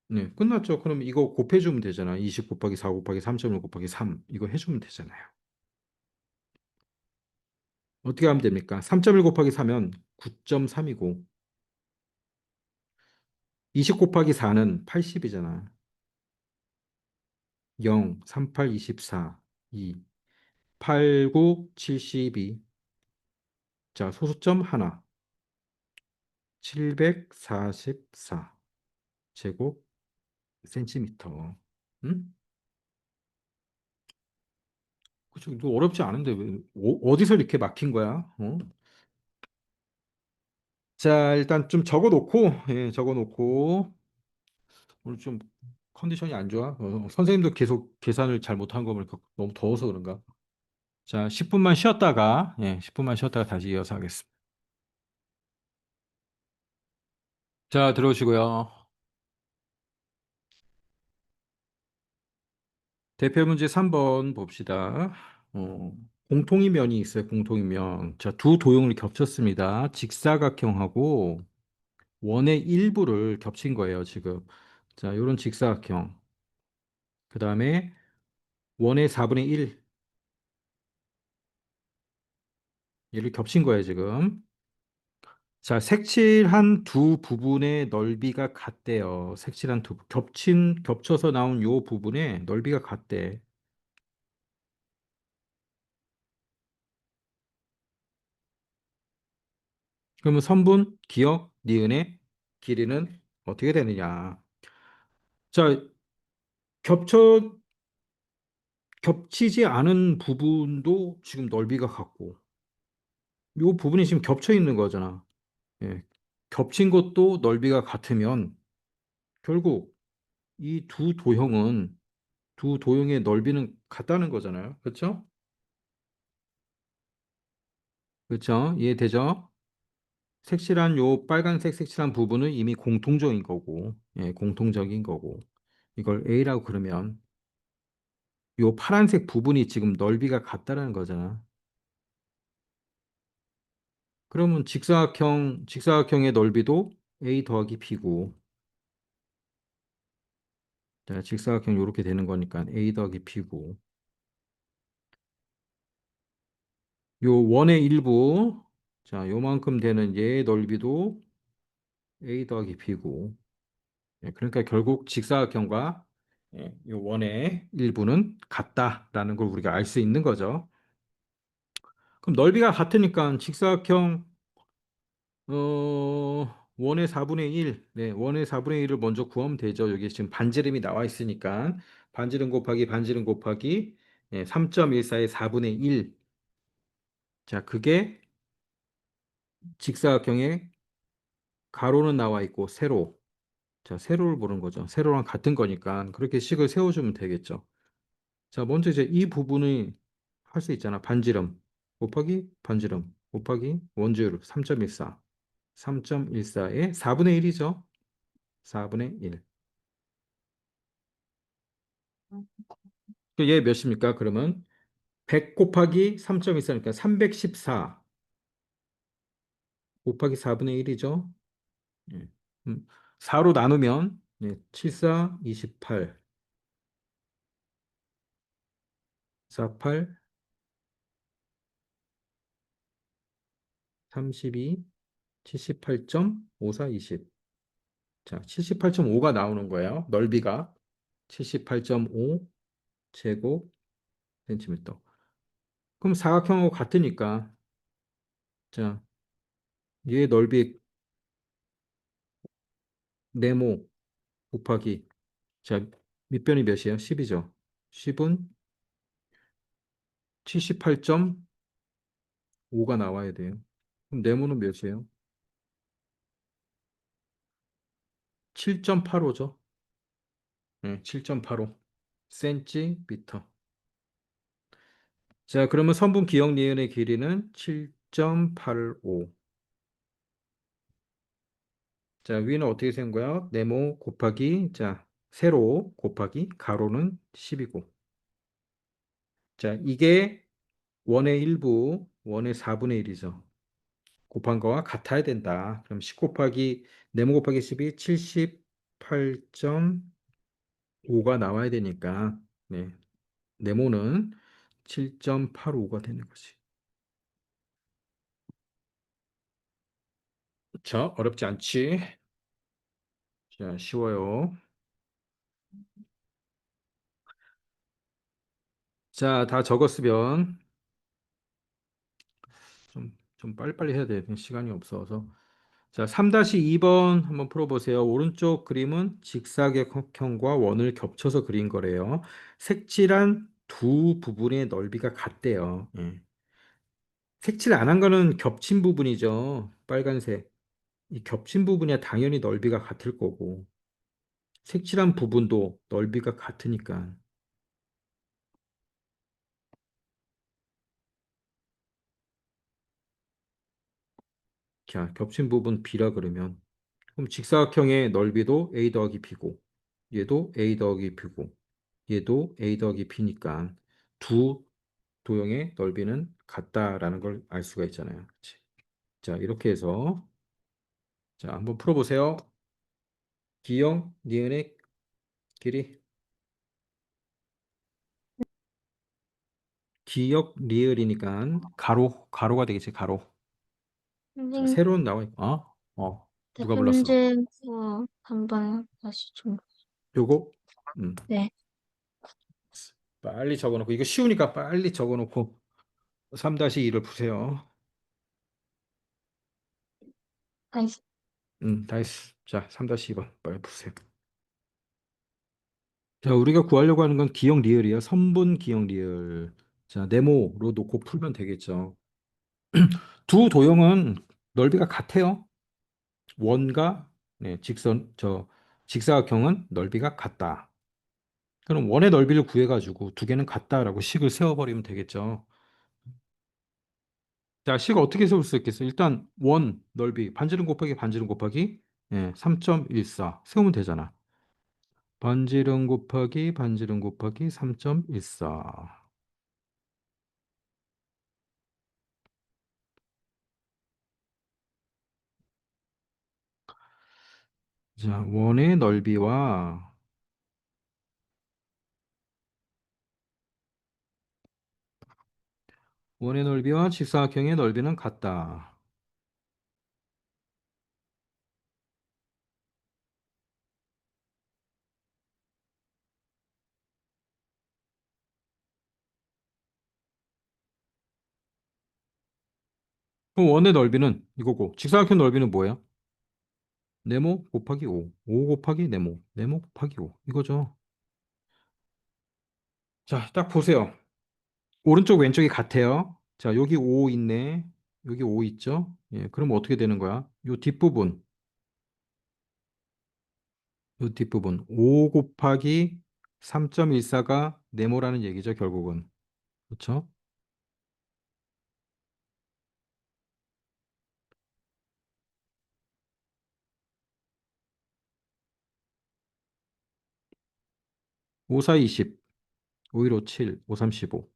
네, 끝났죠. 그럼 이거 곱해주면 되잖아. 20 곱하기 4 곱하기 3.1 곱하기 3. 이거 해주면 되잖아요. 어떻게 하면 됩니까? 3.1 곱하기 4면 9.3이고 20 곱하기 4는 80이잖아. 0, 38, 24, 2, 8, 9, 72. 자, 소수점 하나. 744 제곱 센티미터. 응? 그쵸. 이거 어렵지 않은데 왜, 어디서 이렇게 막힌 거야? 자, 일단 좀 적어 놓고, 예, 적어 놓고, 오늘 좀 컨디션이 안 좋아. 선생님도 계속 계산을 잘 못한 거 보니까 너무 더워서 그런가? 자, 10분만 쉬었다가, 예, 10분만 쉬었다가 다시 이어서 하겠습니다. 자, 들어오시고요. 대표 문제 3번 봅시다. 어, 공통의 면이 있어요. 공통의 면. 자, 두 도형을 겹쳤습니다. 직사각형하고 원의 일부를 겹친 거예요, 지금. 자, 이런 직사각형. 그 다음에 원의 4분의 1. 얘를 겹친 거예요, 지금. 자, 색칠한 두 부분의 넓이가 같대요. 색칠한 겹쳐서 나온 요 부분의 넓이가 같대. 그러면 선분, 기억, 니은의 길이는 어떻게 되느냐? 자, 겹쳐, 겹치지 않은 부분도 지금 넓이가 같고, 요 부분이 지금 겹쳐 있는 거잖아. 예. 겹친 것도 넓이가 같으면 결국 이 두 도형의 넓이는 같다는 거잖아요. 그렇죠? 그렇죠? 이해되죠? 색칠한 요 빨간색 색칠한 부분은 이미 공통적인 거고, 예, 공통적인 거고. 이걸 A라고 그러면 요 파란색 부분이 지금 넓이가 같다라는 거잖아. 그러면 직사각형의 넓이도 A 더하기 B고, 자, 직사각형 이렇게 되는 거니까 A 더하기 B고, 요 원의 일부, 자, 요만큼 되는 얘의 넓이도 A 더하기 B고, 예, 그러니까 결국 직사각형과 예, 요 원의 일부는 같다라는 걸 우리가 알 수 있는 거죠. 그럼 넓이가 같으니까 직사각형 원의 4분의 1, 네, 원의 4분의 1을 먼저 구하면 되죠. 여기 지금 반지름이 나와 있으니까 반지름 곱하기 반지름 곱하기 3.14의 4분의 1. 자, 그게 직사각형의 가로는 나와 있고 세로. 자, 세로를 보는 거죠. 세로랑 같은 거니까 그렇게 식을 세워주면 되겠죠. 자, 먼저 이제 이 부분을 할 수 있잖아. 반지름 곱하기 반지름 곱하기 원주율 3.14. 3.14의 4분의 1이죠. 4분의 1. 얘 몇입니까? 그러면 100 곱하기 3.14니까 314 곱하기 4분의 1이죠. 예. 4로 나누면 7, 4, 28, 48, 32, 78.54, 20. 자, 78.5가 나오는 거예요. 넓이가 78.5 제곱 센티미터. 그럼 사각형하고 같으니까 자, 얘의 넓이 네모 곱하기 자, 밑변이 몇이에요? 10이죠. 10은 78.5가 나와야 돼요. 그럼 네모는 몇이에요? 7.85죠. 네, 7.85 센티미터. 자, 그러면 선분 기역 니은의 길이는 7.85. 자, 위는 어떻게 센 거야? 네모 곱하기 자, 세로 곱하기 가로는 10이고. 자, 이게 원의 일부, 원의 4분의 1이죠. 곱한 거와 같아야 된다. 그럼 10 곱하기 네모 곱하기 10이 78.5가 나와야 되니까 네. 네모는 7.85가 되는 거지. 자, 어렵지 않지? 자, 쉬워요. 자, 다 적었으면 좀 빨리빨리 해야 돼. 시간이 없어서. 자, 3-2번 한번 풀어보세요. 오른쪽 그림은 직사각형과 원을 겹쳐서 그린 거래요. 색칠한 두 부분의 넓이가 같대요. 예. 색칠 안 한 거는 겹친 부분이죠. 빨간색. 이 겹친 부분이야 당연히 넓이가 같을 거고. 색칠한 부분도 넓이가 같으니까. 자, 겹친 부분 B라 그러면 그럼 직사각형의 넓이도 A 더하기 B고 얘도 A 더하기 B고 얘도 A 더하기 B니까 두 도형의 넓이는 같다라는 걸 알 수가 있잖아요. 그치? 자, 이렇게 해서 자, 한번 풀어보세요. 기역, 니은의 길이 기역, 리을이니까 가로가 되겠지, 가로. 자, 선생님, 새로운 나와 있고, 누가 불렀어? 현재 한번 다시 좀. 요거, 음, 네, 빨리 적어놓고, 이거 쉬우니까 빨리 적어놓고, 3-2를 푸세요. 알겠- 다 했어. 자, 3-2번, 빨리 푸세요. 자, 우리가 구하려고 하는 건 기억 리을이야. 선분 기억 리을. 자, 네모로 놓고 풀면 되겠죠. 두 도형은 넓이가 같아요. 원과 직사각형은 넓이가 같다. 그럼 원의 넓이를 구해가지고 두 개는 같다라고 식을 세워버리면 되겠죠. 자, 식 어떻게 세울 수 있겠어? 일단 원 넓이 반지름 곱하기 반지름 곱하기 3.14 세우면 되잖아. 반지름 곱하기 반지름 곱하기 3.14. 자, 원의 넓이와 직사각형의 넓이는 같다. 그럼 원의 넓이는 이거고 직사각형 넓이는 뭐예요? 네모 곱하기 5, 5 곱하기 네모, 네모 곱하기 5 이거죠. 자, 딱 보세요. 오른쪽 왼쪽이 같아요. 자, 여기 5 있네. 여기 5 있죠? 예, 그럼 어떻게 되는 거야? 요 뒷부분 5 곱하기 3.14가 네모라는 얘기죠, 결국은. 그렇죠? 5, 4, 20, 5, 1, 5, 7, 5, 3, 15.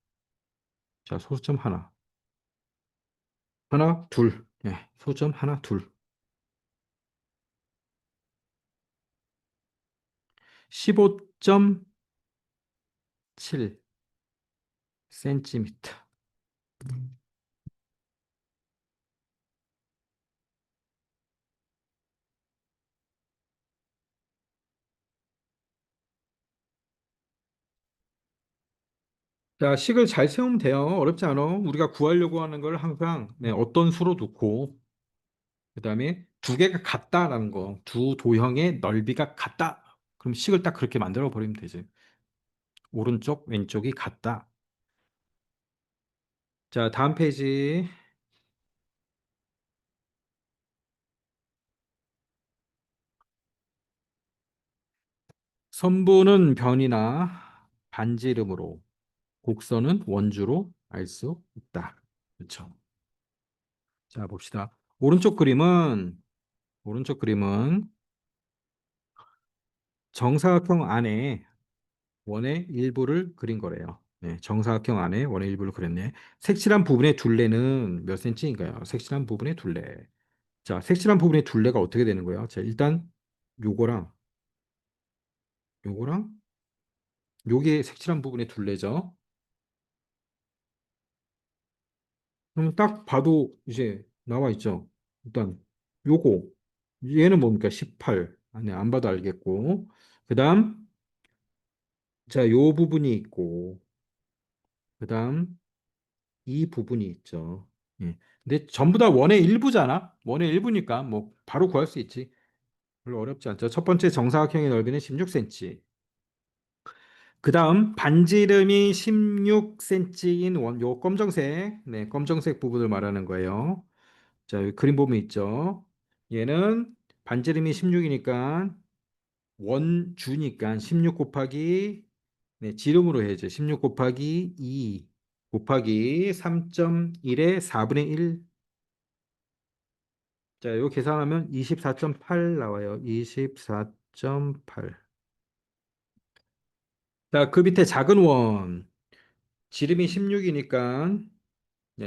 자, 소수점 하나. 하나, 둘. 예, 소수점 하나, 둘. 15.7 센티미터. 자, 식을 잘 세우면 돼요. 어렵지 않아. 우리가 구하려고 하는 걸 항상 어떤 수로 놓고, 그다음에 두 개가 같다라는 거, 두 도형의 넓이가 같다. 그럼 식을 딱 그렇게 만들어 버리면 되지. 오른쪽, 왼쪽이 같다. 자, 다음 페이지. 선분은 변이나 반지름으로, 곡선은 원주로 알 수 있다. 그렇죠. 자, 봅시다. 오른쪽 그림은 정사각형 안에 원의 일부를 그린 거래요. 네, 정사각형 안에 원의 일부를 그렸네. 색칠한 부분의 둘레는 몇 센치인가요? 색칠한 부분의 둘레. 자, 색칠한 부분의 둘레가 어떻게 되는 거예요? 자, 일단 요거랑 요거랑 요게 색칠한 부분의 둘레죠. 그럼 딱 봐도 이제 나와 있죠. 일단 요거 얘는 뭡니까? 18. 아니, 안 봐도 알겠고. 그다음 자, 요 부분이 있고 그다음 이 부분이 있죠. 예. 근데 전부 다 원의 일부잖아. 원의 일부니까 뭐 바로 구할 수 있지. 별로 어렵지 않죠. 첫 번째 정사각형의 넓이는 16cm. 그다음 반지름이 16cm인 요 검정색, 검정색 부분을 말하는 거예요. 자, 여기 그림 보면 있죠. 얘는 반지름이 16이니까 원주니까 16 곱하기 지름으로 해야죠. 16 곱하기 2 곱하기 3.1의 4분의 1. 자, 이거 계산하면 24.8 나와요. 24.8. 자, 그 밑에 작은 원. 지름이 16이니까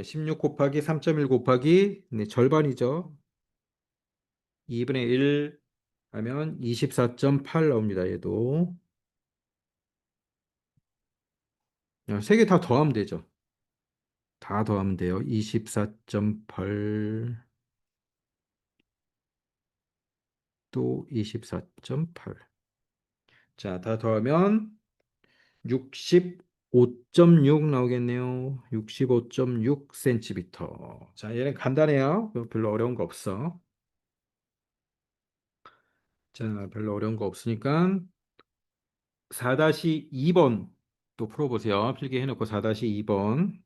16 곱하기 3.1 곱하기 절반이죠. 2분의 1 하면 24.8 나옵니다. 얘도. 세 개 다 더하면 되죠. 다 더하면 돼요. 24.8. 또 24.8. 자, 다 더하면 65.6 나오겠네요. 65.6cm. 자, 얘는 간단해요. 별로 어려운 거 없어. 자, 별로 어려운 거 없으니까 4-2번 또 풀어보세요. 필기 해놓고 4-2번.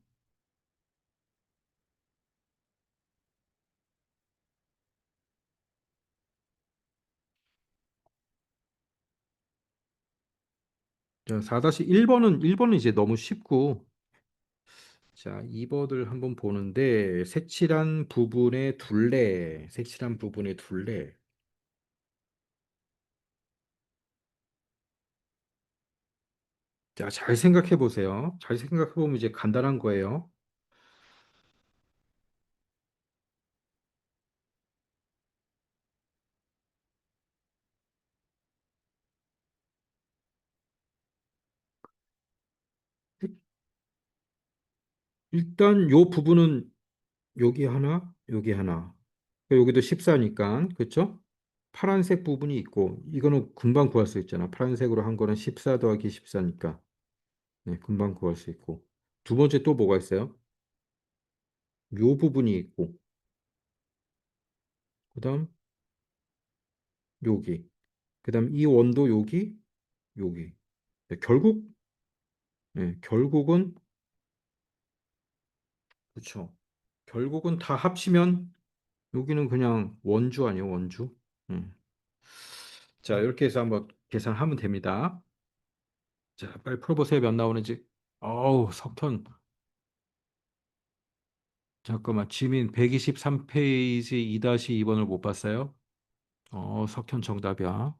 자, 4-1번은 이제 너무 쉽고, 자, 2번을 한번 보는데, 색칠한 부분의 둘레. 자, 잘 생각해 보세요. 잘 생각해 보면 이제 간단한 거예요. 일단 요 부분은 여기 하나, 여기 하나. 그러니까 여기도 14니까, 그렇죠? 파란색 부분이 있고, 이거는 금방 구할 수 있잖아. 파란색으로 한 거는 14 더하기 14니까. 네, 금방 구할 수 있고. 두 번째 또 뭐가 있어요? 요 부분이 있고, 그다음 여기, 그다음 이 원도 여기, 여기. 네, 결국은 그렇죠. 결국은 다 합치면 여기는 그냥 원주 아니에요, 원주. 음. 자, 이렇게 해서 한번 계산하면 됩니다. 자, 빨리 풀어보세요. 몇 나오는지. 어우, 석현. 잠깐만, 지민 123페이지 2-2번을 못 봤어요? 석현 정답이야.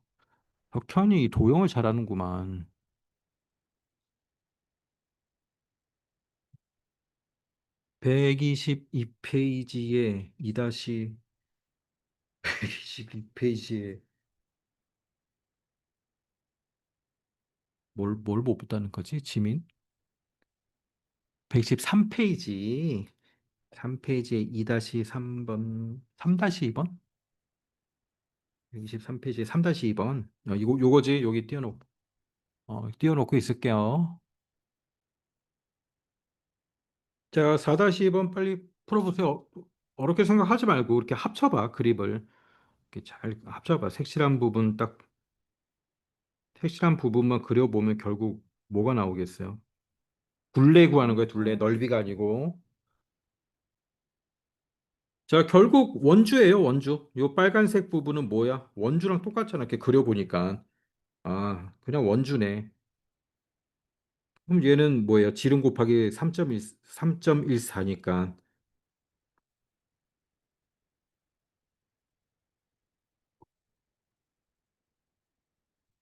석현이 도형을 잘하는구만. 122페이지에 122페이지에 뭘 못 봤다는 거지, 지민? 113페이지. 3페이지에 2-3번, 3-2번? 123페이지에 3-2번. 요거지. 여기 띄워놓고 있을게요. 자, 4-2번 빨리 풀어보세요. 어렵게 생각하지 말고 이렇게 합쳐봐, 그립을. 이렇게 잘 합쳐봐. 색칠한 부분만 그려보면 결국 뭐가 나오겠어요? 둘레 구하는 거예요, 둘레. 넓이가 아니고. 자, 결국 원주예요, 원주. 요 빨간색 부분은 뭐야? 원주랑 똑같잖아, 이렇게 그려보니까. 아, 그냥 원주네. 그럼 얘는 뭐예요? 지름 곱하기 3.14니까.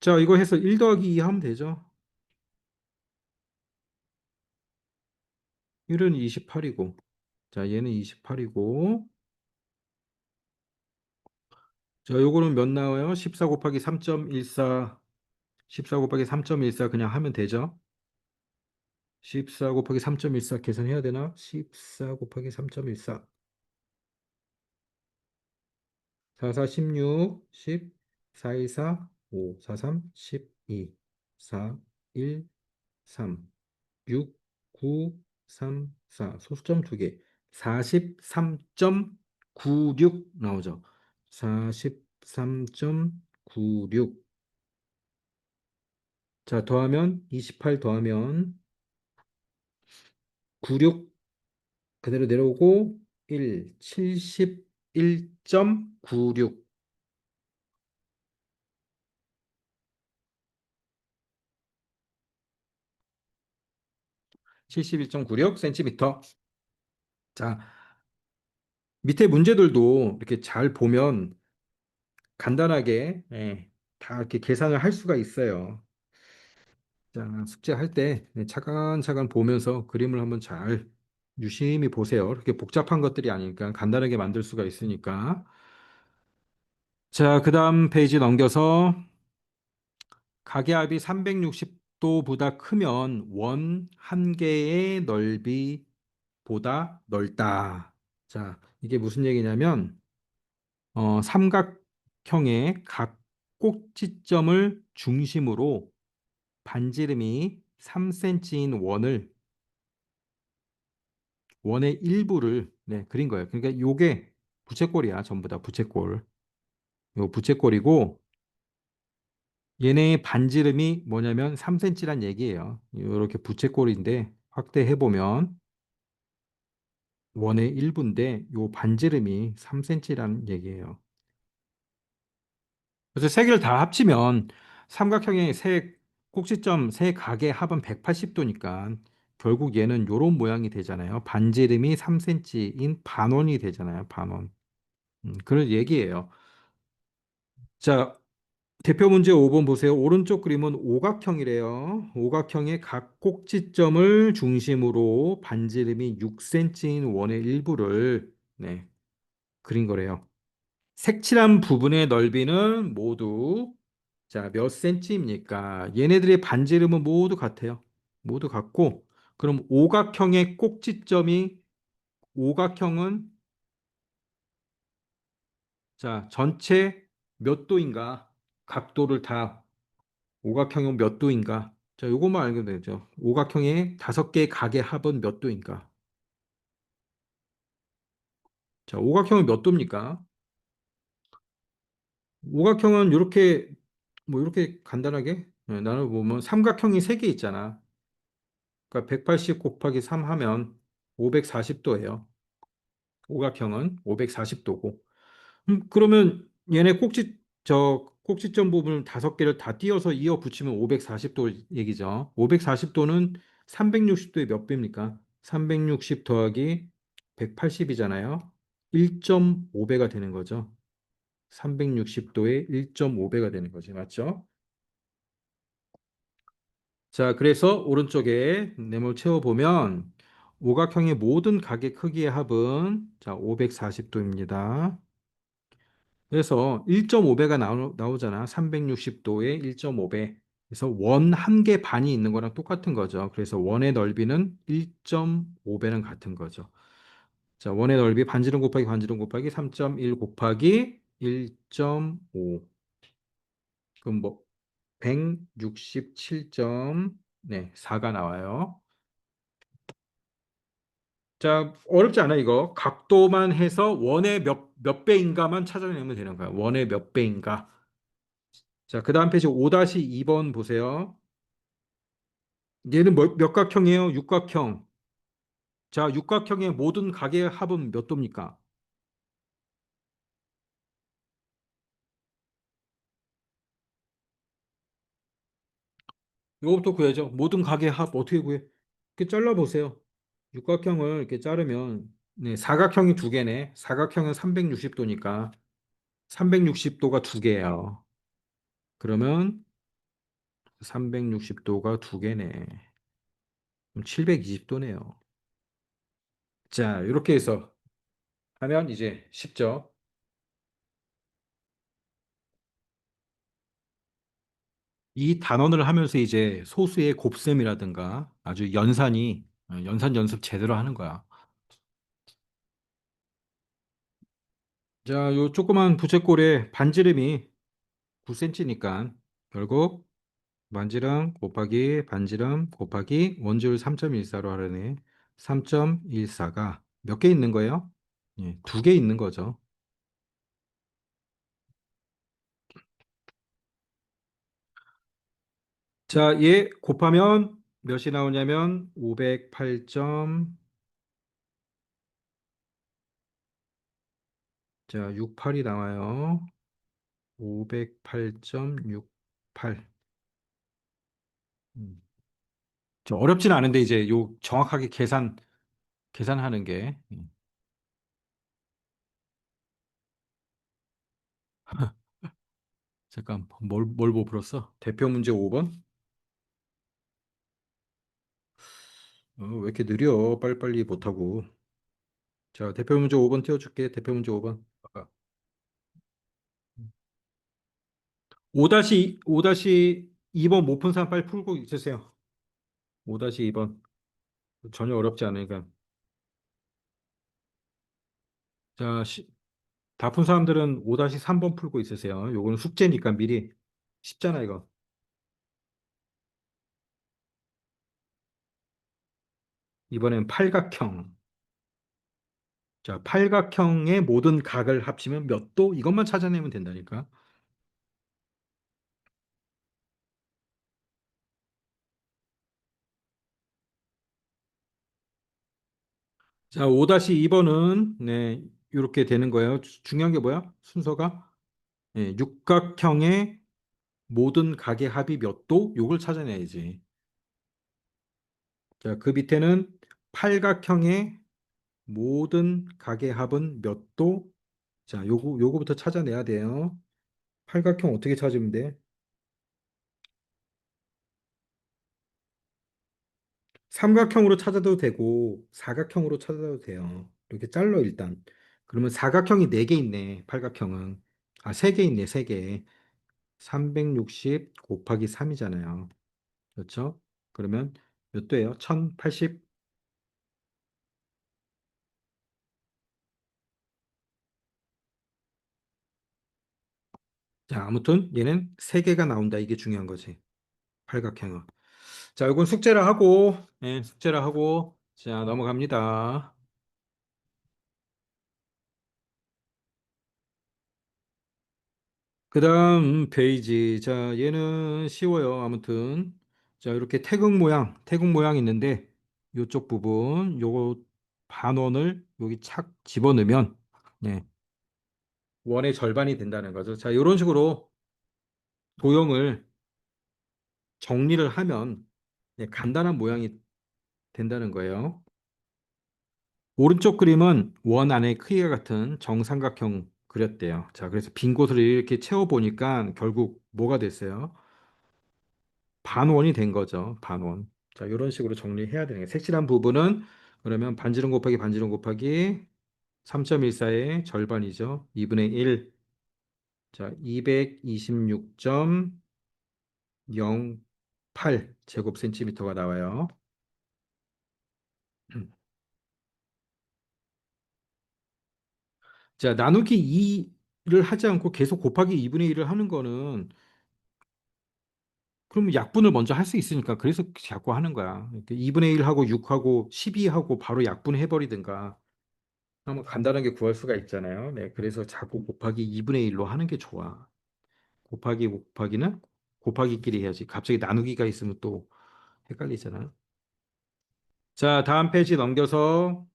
자, 이거 해서 1 더하기 2 하면 되죠. 1은 28이고. 자, 얘는 28이고. 자, 요거는 몇 나와요? 14 곱하기 3.14. 14 곱하기 3.14 그냥 하면 되죠. 14 곱하기 3.14 계산해야 되나? 14 곱하기 3.14. 4, 4, 16, 10, 4, 2, 4, 5, 4, 3, 12, 4, 1, 3, 6, 9, 3, 4. 소수점 두 개. 43.96 나오죠. 43.96. 자, 더하면 28 더하면 96 그대로 내려오고 1, 71.96. 71.96cm. 자, 밑에 문제들도 이렇게 잘 보면 간단하게 다 이렇게 계산을 할 수가 있어요. 자, 숙제할 때 차근차근 보면서 그림을 한번 잘 유심히 보세요. 그렇게 복잡한 것들이 아니니까 간단하게 만들 수가 있으니까. 자, 그 다음 페이지 넘겨서 가계압이 360도보다 크면 원 한 개의 넓이보다 넓다. 자, 이게 무슨 얘기냐면 삼각 오각형의 각 꼭지점을 중심으로 반지름이 3cm인 원의 일부를 그린 거예요. 그러니까 요게 부채꼴이야. 전부 다 부채꼴. 요 부채꼴이고 얘네의 반지름이 뭐냐면 3cm란 얘기예요. 이렇게 부채꼴인데 확대해 보면 원의 일부인데 요 반지름이 3cm라는 얘기예요. 그래서 세 개를 다 합치면 삼각형의 세 꼭지점 세 각의 합은 180도니까 결국 얘는 요런 모양이 되잖아요. 반지름이 3cm인 반원이 되잖아요. 반원. 그런 얘기예요. 자, 대표 문제 5번 보세요. 오른쪽 그림은 오각형이래요. 오각형의 각 꼭지점을 중심으로 반지름이 6cm인 원의 일부를 그린 거래요. 색칠한 부분의 넓이는 모두 몇 센치입니까? 얘네들의 반지름은 모두 같아요. 모두 같고 그럼 오각형의 꼭지점이 오각형은 전체 몇 도인가? 각도를 다 오각형은 몇 도인가? 요것만 알면 되죠. 오각형의 다섯 개의 각의 합은 몇 도인가? 오각형은 몇 도입니까? 오각형은 이렇게 이렇게 간단하게 나눠보면 삼각형이 세 개 있잖아. 그러니까 180 곱하기 3 하면 540도예요. 오각형은 540도고. 그러면 얘네 꼭지점 부분을 다섯 개를 다 띄어서 이어 붙이면 540도 얘기죠. 540도는 360도의 몇 배입니까? 360 더하기 180이잖아요. 1.5배가 되는 거죠. 360도의 1.5배가 되는 거지. 맞죠? 자, 그래서 오른쪽에 네모 채워보면 오각형의 모든 각의 크기의 합은 540도입니다. 그래서 1.5배가 나오잖아. 360도에 1.5배. 그래서 원 한 개 반이 있는 거랑 똑같은 거죠. 그래서 원의 넓이는 1.5배는 같은 거죠. 자, 원의 넓이 반지름 곱하기 반지름 곱하기 3.1 곱하기 1.5. 그럼 167.4가 나와요. 자, 어렵지 않아, 이거. 각도만 해서 원의 몇 배인가만 찾아내면 되는 거야. 원의 몇 배인가. 자, 그 다음 페이지 5-2번 보세요. 얘는 몇 각형이에요? 육각형. 자, 육각형의 모든 각의 합은 몇 도입니까? 이거부터 구해야죠. 모든 각의 합 어떻게 구해? 이렇게 잘라보세요. 육각형을 이렇게 자르면, 사각형이 두 개네. 사각형은 360도니까 360도가 두 개예요. 그러면 360도가 두 개네. 그럼 720도네요. 자, 이렇게 해서 하면 이제 쉽죠. 이 단원을 하면서 이제 소수의 곱셈이라든가 아주 연산 연습 제대로 하는 거야. 자, 요 조그만 부채꼴에 반지름이 9cm니까 결국 반지름 곱하기 반지름 곱하기 원주율 3.14로 하려네. 3.14가 몇 개 있는 거예요? 예, 두 개 있는 거죠. 자, 얘 곱하면 몇이 나오냐면 508점, 68이 나와요. 508.68. 저 어렵진 않은데 이제 요 정확하게 계산하는 게 잠깐 뭘 보고 풀었어? 대표 문제 5번? 왜 이렇게 느려? 빨리빨리 못하고. 자, 대표 문제 5번 띄워줄게. 대표 문제 5번. 5-2번 못 푼 사람 빨리 풀고 있으세요. 5-2번. 전혀 어렵지 않으니까. 자, 다 푼 사람들은 5-3번 풀고 있으세요. 요거는 숙제니까 미리 쉽잖아, 이거. 이번엔 팔각형. 자, 팔각형의 모든 각을 합치면 몇 도? 이것만 찾아내면 된다니까. 자, 5-2번은 네, 이렇게 되는 거예요. 중요한 게 뭐야? 순서가 네, 육각형의 모든 각의 합이 몇 도? 요걸 찾아내야지. 자, 그 밑에는 팔각형의 모든 각의 합은 몇 도? 자, 요거부터 찾아내야 돼요. 팔각형 어떻게 찾으면 돼? 삼각형으로 찾아도 되고 사각형으로 찾아도 돼요. 이렇게 잘라 일단. 그러면 사각형이 4개 있네. 팔각형은. 아, 3개 있네. 3개. 360 곱하기 3이잖아요. 그렇죠? 그러면 몇 도예요? 1080? 자, 아무튼 얘는 3개가 나온다. 이게 중요한 거지. 팔각형은. 자, 이건 숙제를 하고, 예, 숙제를 하고, 자, 넘어갑니다. 그 다음 페이지. 자, 얘는 쉬워요. 아무튼. 자, 이렇게 태극 모양 있는데, 요쪽 부분, 요거 반원을 여기 착 집어넣으면, 네, 원의 절반이 된다는 거죠. 자, 이런 식으로 도형을 정리를 하면, 네, 간단한 모양이 된다는 거예요. 오른쪽 그림은 원 안의 크기가 같은 정삼각형 그렸대요. 자, 그래서 빈 곳을 이렇게 채워보니까 결국 뭐가 됐어요? 반원이 된 거죠. 반원. 자, 이런 식으로 정리해야 되는 게 색칠한 부분은 그러면 반지름 곱하기 반지름 곱하기 3.14의 절반이죠. 2분의 1. 자, 226.08 제곱 센티미터가 나와요. 자, 나누기 2를 하지 않고 계속 곱하기 2분의 1을 하는 거는 그럼 약분을 먼저 할 수 있으니까 그래서 자꾸 하는 거야. 이렇게 2분의 1하고 6하고 12하고 바로 약분해 버리든가 한번 간단하게 구할 수가 있잖아요. 네, 그래서 자꾸 곱하기 2분의 1로 하는 게 좋아. 곱하기 곱하기는 곱하기끼리 해야지. 갑자기 나누기가 있으면 또 헷갈리잖아. 자, 다음 페이지 넘겨서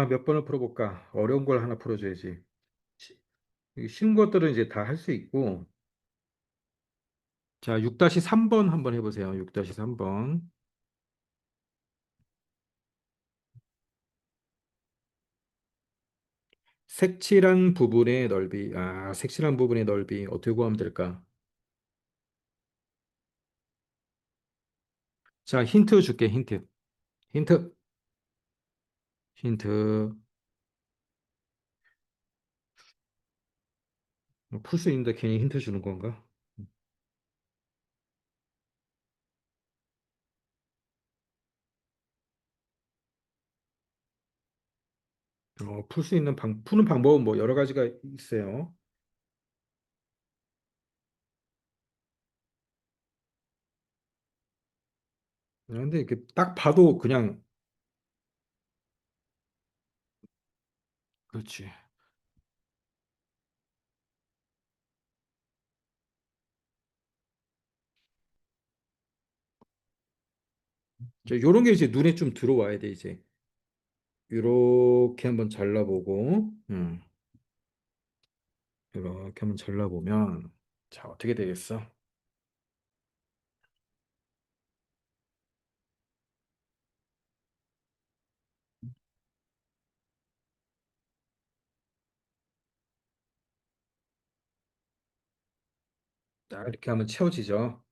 몇 번을 풀어볼까? 어려운 걸 하나 풀어줘야지. 쉬- 쉬운 것들은 이제 다 할 수 있고 자, 6-3번 한번 해보세요. 6-3번. 색칠한 부분의 넓이 어떻게 구하면 될까? 자, 힌트 줄게, 힌트. 힌트, 힌트. 풀 수 있는데 괜히 힌트 주는 건가? 풀 수 있는 푸는 방법은 뭐 여러 가지가 있어요. 근데 이렇게 딱 봐도 그냥, 그렇지. 요런 게 이제 눈에 좀 들어와야 돼, 이제. 요렇게 한번 잘라보고, 요렇게 한번 잘라보면, 자, 어떻게 되겠어? 딱 이렇게 하면 채워지죠.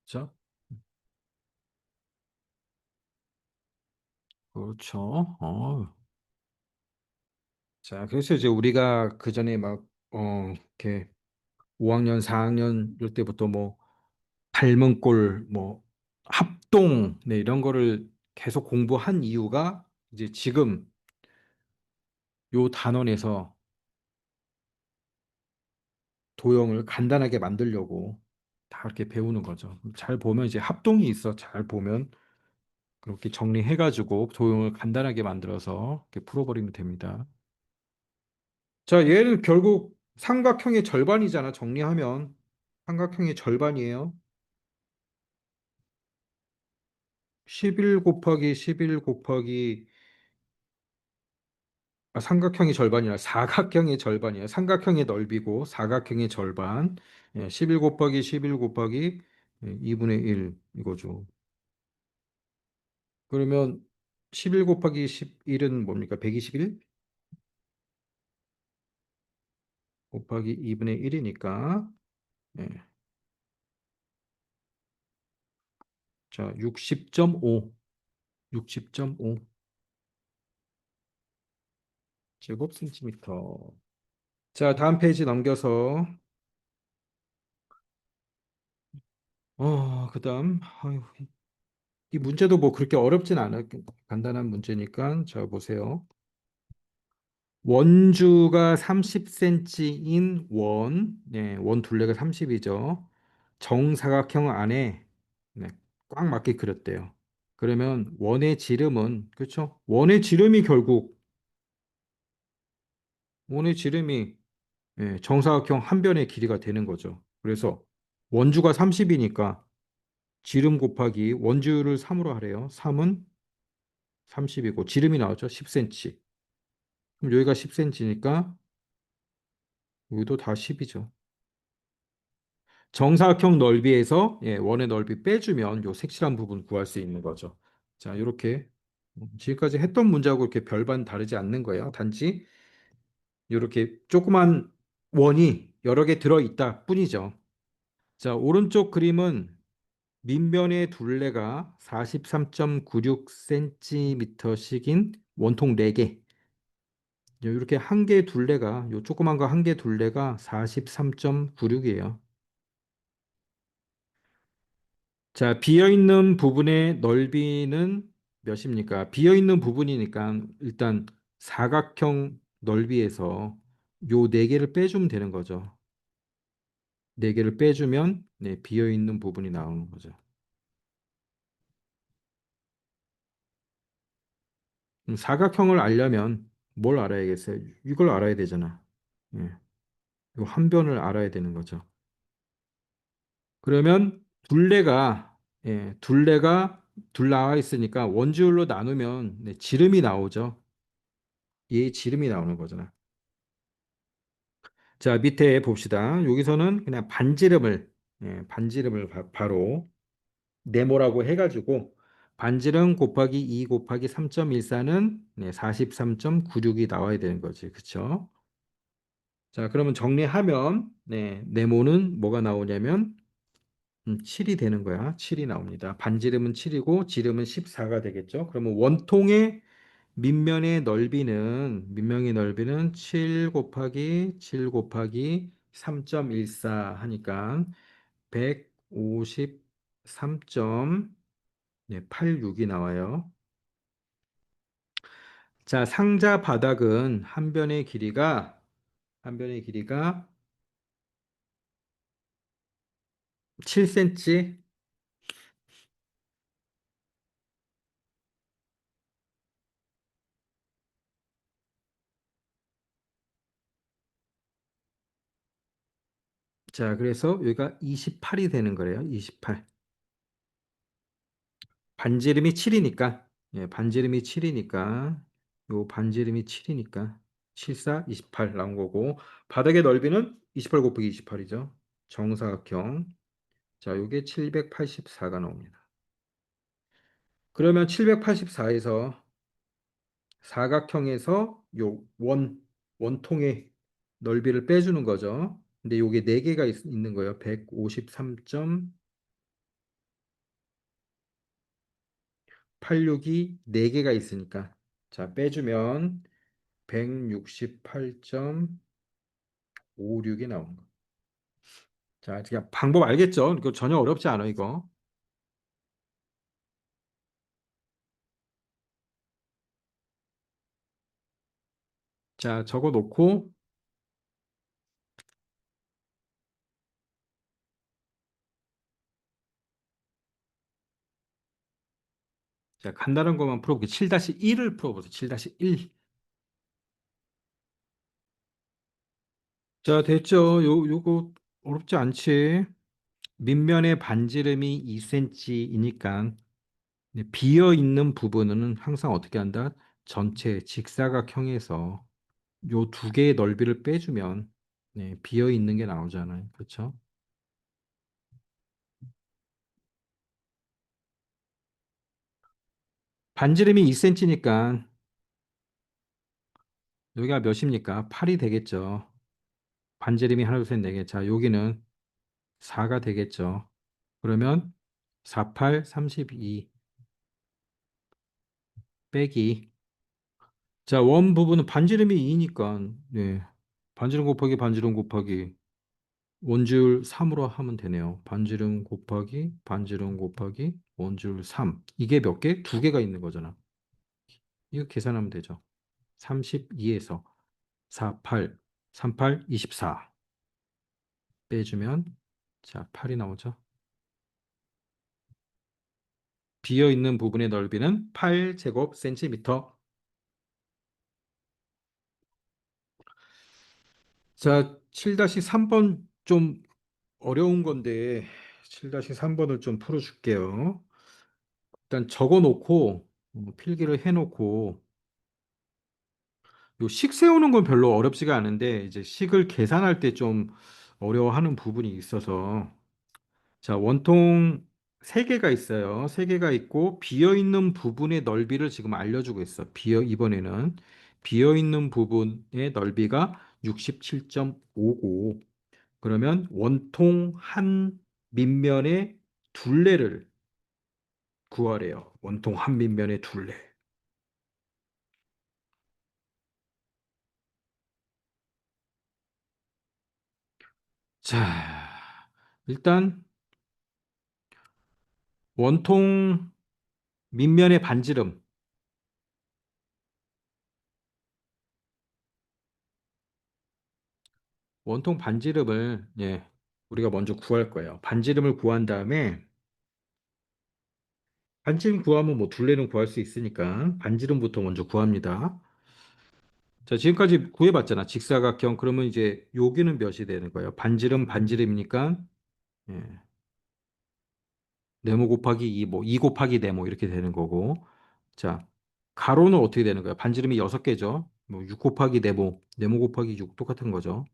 그렇죠? 그렇죠. 자, 그래서 이제 우리가 그 전에 막, 이렇게 5학년, 4학년 이럴 때부터 뭐, 닮은 꼴, 뭐, 합동, 네, 이런 거를 계속 공부한 이유가 이제 지금 요 단원에서 도형을 간단하게 만들려고 다 이렇게 배우는 거죠. 잘 보면 이제 합동이 있어. 잘 보면 그렇게 정리해가지고 도형을 간단하게 만들어서 이렇게 풀어버리면 됩니다. 자, 얘는 결국 삼각형의 절반이잖아. 정리하면 삼각형의 절반이에요. 11 곱하기 11 곱하기 삼각형의 절반이라 사각형의 절반이에요. 삼각형의 넓이고 사각형의 절반. 11 곱하기 11 곱하기 2분의 1 이거죠. 그러면 11 곱하기 11은 뭡니까? 121 곱하기 2분의 1이니까 자, 60.5 60.5 제곱 센티미터. 자, 다음 페이지 넘겨서 그다음 아유, 이 문제도 뭐 그렇게 어렵진 않아. 간단한 문제니까 자, 보세요. 원주가 30cm인 원, 원 둘레가 30이죠. 정사각형 안에 네, 꽉 맞게 그렸대요. 그러면 원의 지름은 그렇죠? 원의 지름이 정사각형 한 변의 길이가 되는 거죠. 그래서 원주가 30이니까 지름 곱하기 원주를 3으로 하래요. 3은 30이고 지름이 나왔죠. 10cm. 그럼 여기가 10cm니까 여기도 다 10이죠. 정사각형 넓이에서 원의 넓이 빼주면 요 색칠한 부분 구할 수 있는 거죠. 자, 이렇게 지금까지 했던 문제하고 이렇게 별반 다르지 않는 거예요. 단지 이렇게 조그만 원이 여러 개 들어있다 뿐이죠. 자, 오른쪽 그림은 밑면의 둘레가 43.96cm씩인 원통 4개. 이렇게 한 개 둘레가 요 조그만 거 한 개 둘레가 43.96이에요. 자, 비어있는 부분의 넓이는 몇입니까? 비어있는 부분이니까 일단 사각형 넓이에서 요 네 개를 빼주면 되는 거죠. 네 개를 빼주면 비어있는 부분이 나오는 거죠. 사각형을 알려면 뭘 알아야겠어요? 이걸 알아야 되잖아. 예, 요한 변을 알아야 되는 거죠. 그러면 둘레가 둘 나와 있으니까 원주율로 나누면 지름이 나오죠. 얘 지름이 나오는 거잖아. 자, 밑에 봅시다. 여기서는 그냥 반지름을 바로 네모라고 해가지고 반지름 곱하기 2 곱하기 3.14는 43.96이 나와야 되는 거지. 그쵸? 자, 그러면 정리하면 네모는 뭐가 나오냐면 7이 되는 거야. 7이 나옵니다. 반지름은 7이고 지름은 14가 되겠죠. 그러면 원통의 밑면의 넓이는 7 곱하기 7 곱하기 3.14 하니까 153.86이 나와요. 자, 상자 바닥은 한 변의 길이가 7cm. 자, 그래서 여기가 28이 되는 거래요. 28. 반지름이 7이니까, 요 반지름이 7이니까, 74, 28 나온 거고, 바닥의 넓이는 28 곱하기 28이죠. 정사각형. 자, 요게 784가 나옵니다. 그러면 784에서 사각형에서 원통의 넓이를 빼주는 거죠. 근데 요게 4개가 있는 거예요. 153.86이 4개가 있으니까. 자, 빼주면 168.56이 나오는 거. 자, 그냥 방법 알겠죠? 이거 전혀 어렵지 않아, 이거. 자, 적어 놓고, 자, 간단한 것만 풀어볼게요. 7-1을 풀어보세요. 7-1. 자, 됐죠? 요거 어렵지 않지? 밑면의 반지름이 2cm이니까 비어 있는 부분은 항상 어떻게 한다? 전체 직사각형에서 요 두 개의 넓이를 빼주면 네, 비어 있는 게 나오잖아요. 그렇죠? 반지름이 2cm니까 여기가 몇입니까? 8이 되겠죠. 반지름이 하나, 둘, 셋, 네 개. 자, 여기는 4가 되겠죠. 그러면 4, 8, 32 빼기. 자, 원 부분은 반지름이 2니까 네. 반지름 곱하기 반지름 곱하기 원주율 3으로 하면 되네요. 반지름 곱하기 반지름 곱하기 원주율 3. 이게 몇 개? 두 개가 있는 거잖아. 이거 계산하면 되죠. 32에서 4, 8, 38, 24 빼주면 자, 8이 나오죠. 비어 있는 부분의 넓이는 8제곱센티미터. 자, 7-3번 좀 어려운 건데 7-3번을 좀 풀어줄게요. 일단 적어놓고 필기를 해놓고 요 식 세우는 건 별로 어렵지가 않은데 이제 식을 계산할 때 좀 어려워하는 부분이 있어서 자, 원통 세개가 있어요. 세개가 있고 비어 있는 부분의 넓이를 지금 알려주고 있어. 이번에는 비어 있는 부분의 넓이가 67.5고 그러면 원통 한 밑면의 둘레를 구하래요. 원통 한 밑면의 둘레. 자, 일단 원통 밑면의 반지름, 원통 반지름을 예, 우리가 먼저 구할 거예요. 반지름을 구한 다음에 반지름 구하면 뭐 둘레는 구할 수 있으니까 반지름부터 먼저 구합니다. 자, 지금까지 구해봤잖아. 직사각형. 그러면 이제 여기는 몇이 되는 거예요? 반지름이니까 예, 네모 곱하기 2, 뭐 2 곱하기 네모 이렇게 되는 거고. 자, 가로는 어떻게 되는 거예요? 반지름이 6개죠. 뭐 6 곱하기 네모, 네모 곱하기 6 똑같은 거죠.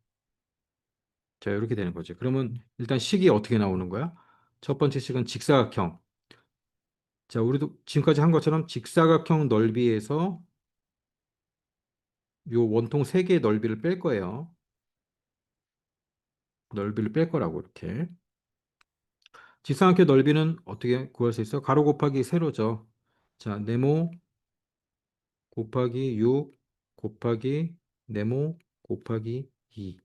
자, 이렇게 되는 거죠. 그러면 일단 식이 어떻게 나오는 거야? 첫 번째 식은 직사각형. 자, 우리도 지금까지 한 것처럼 직사각형 넓이에서 요 원통 3개의 넓이를 뺄 거예요. 넓이를 뺄 거라고 이렇게. 직사각형 넓이는 어떻게 구할 수 있어? 가로 곱하기 세로죠. 자, 네모 곱하기 6 곱하기 네모 곱하기 2.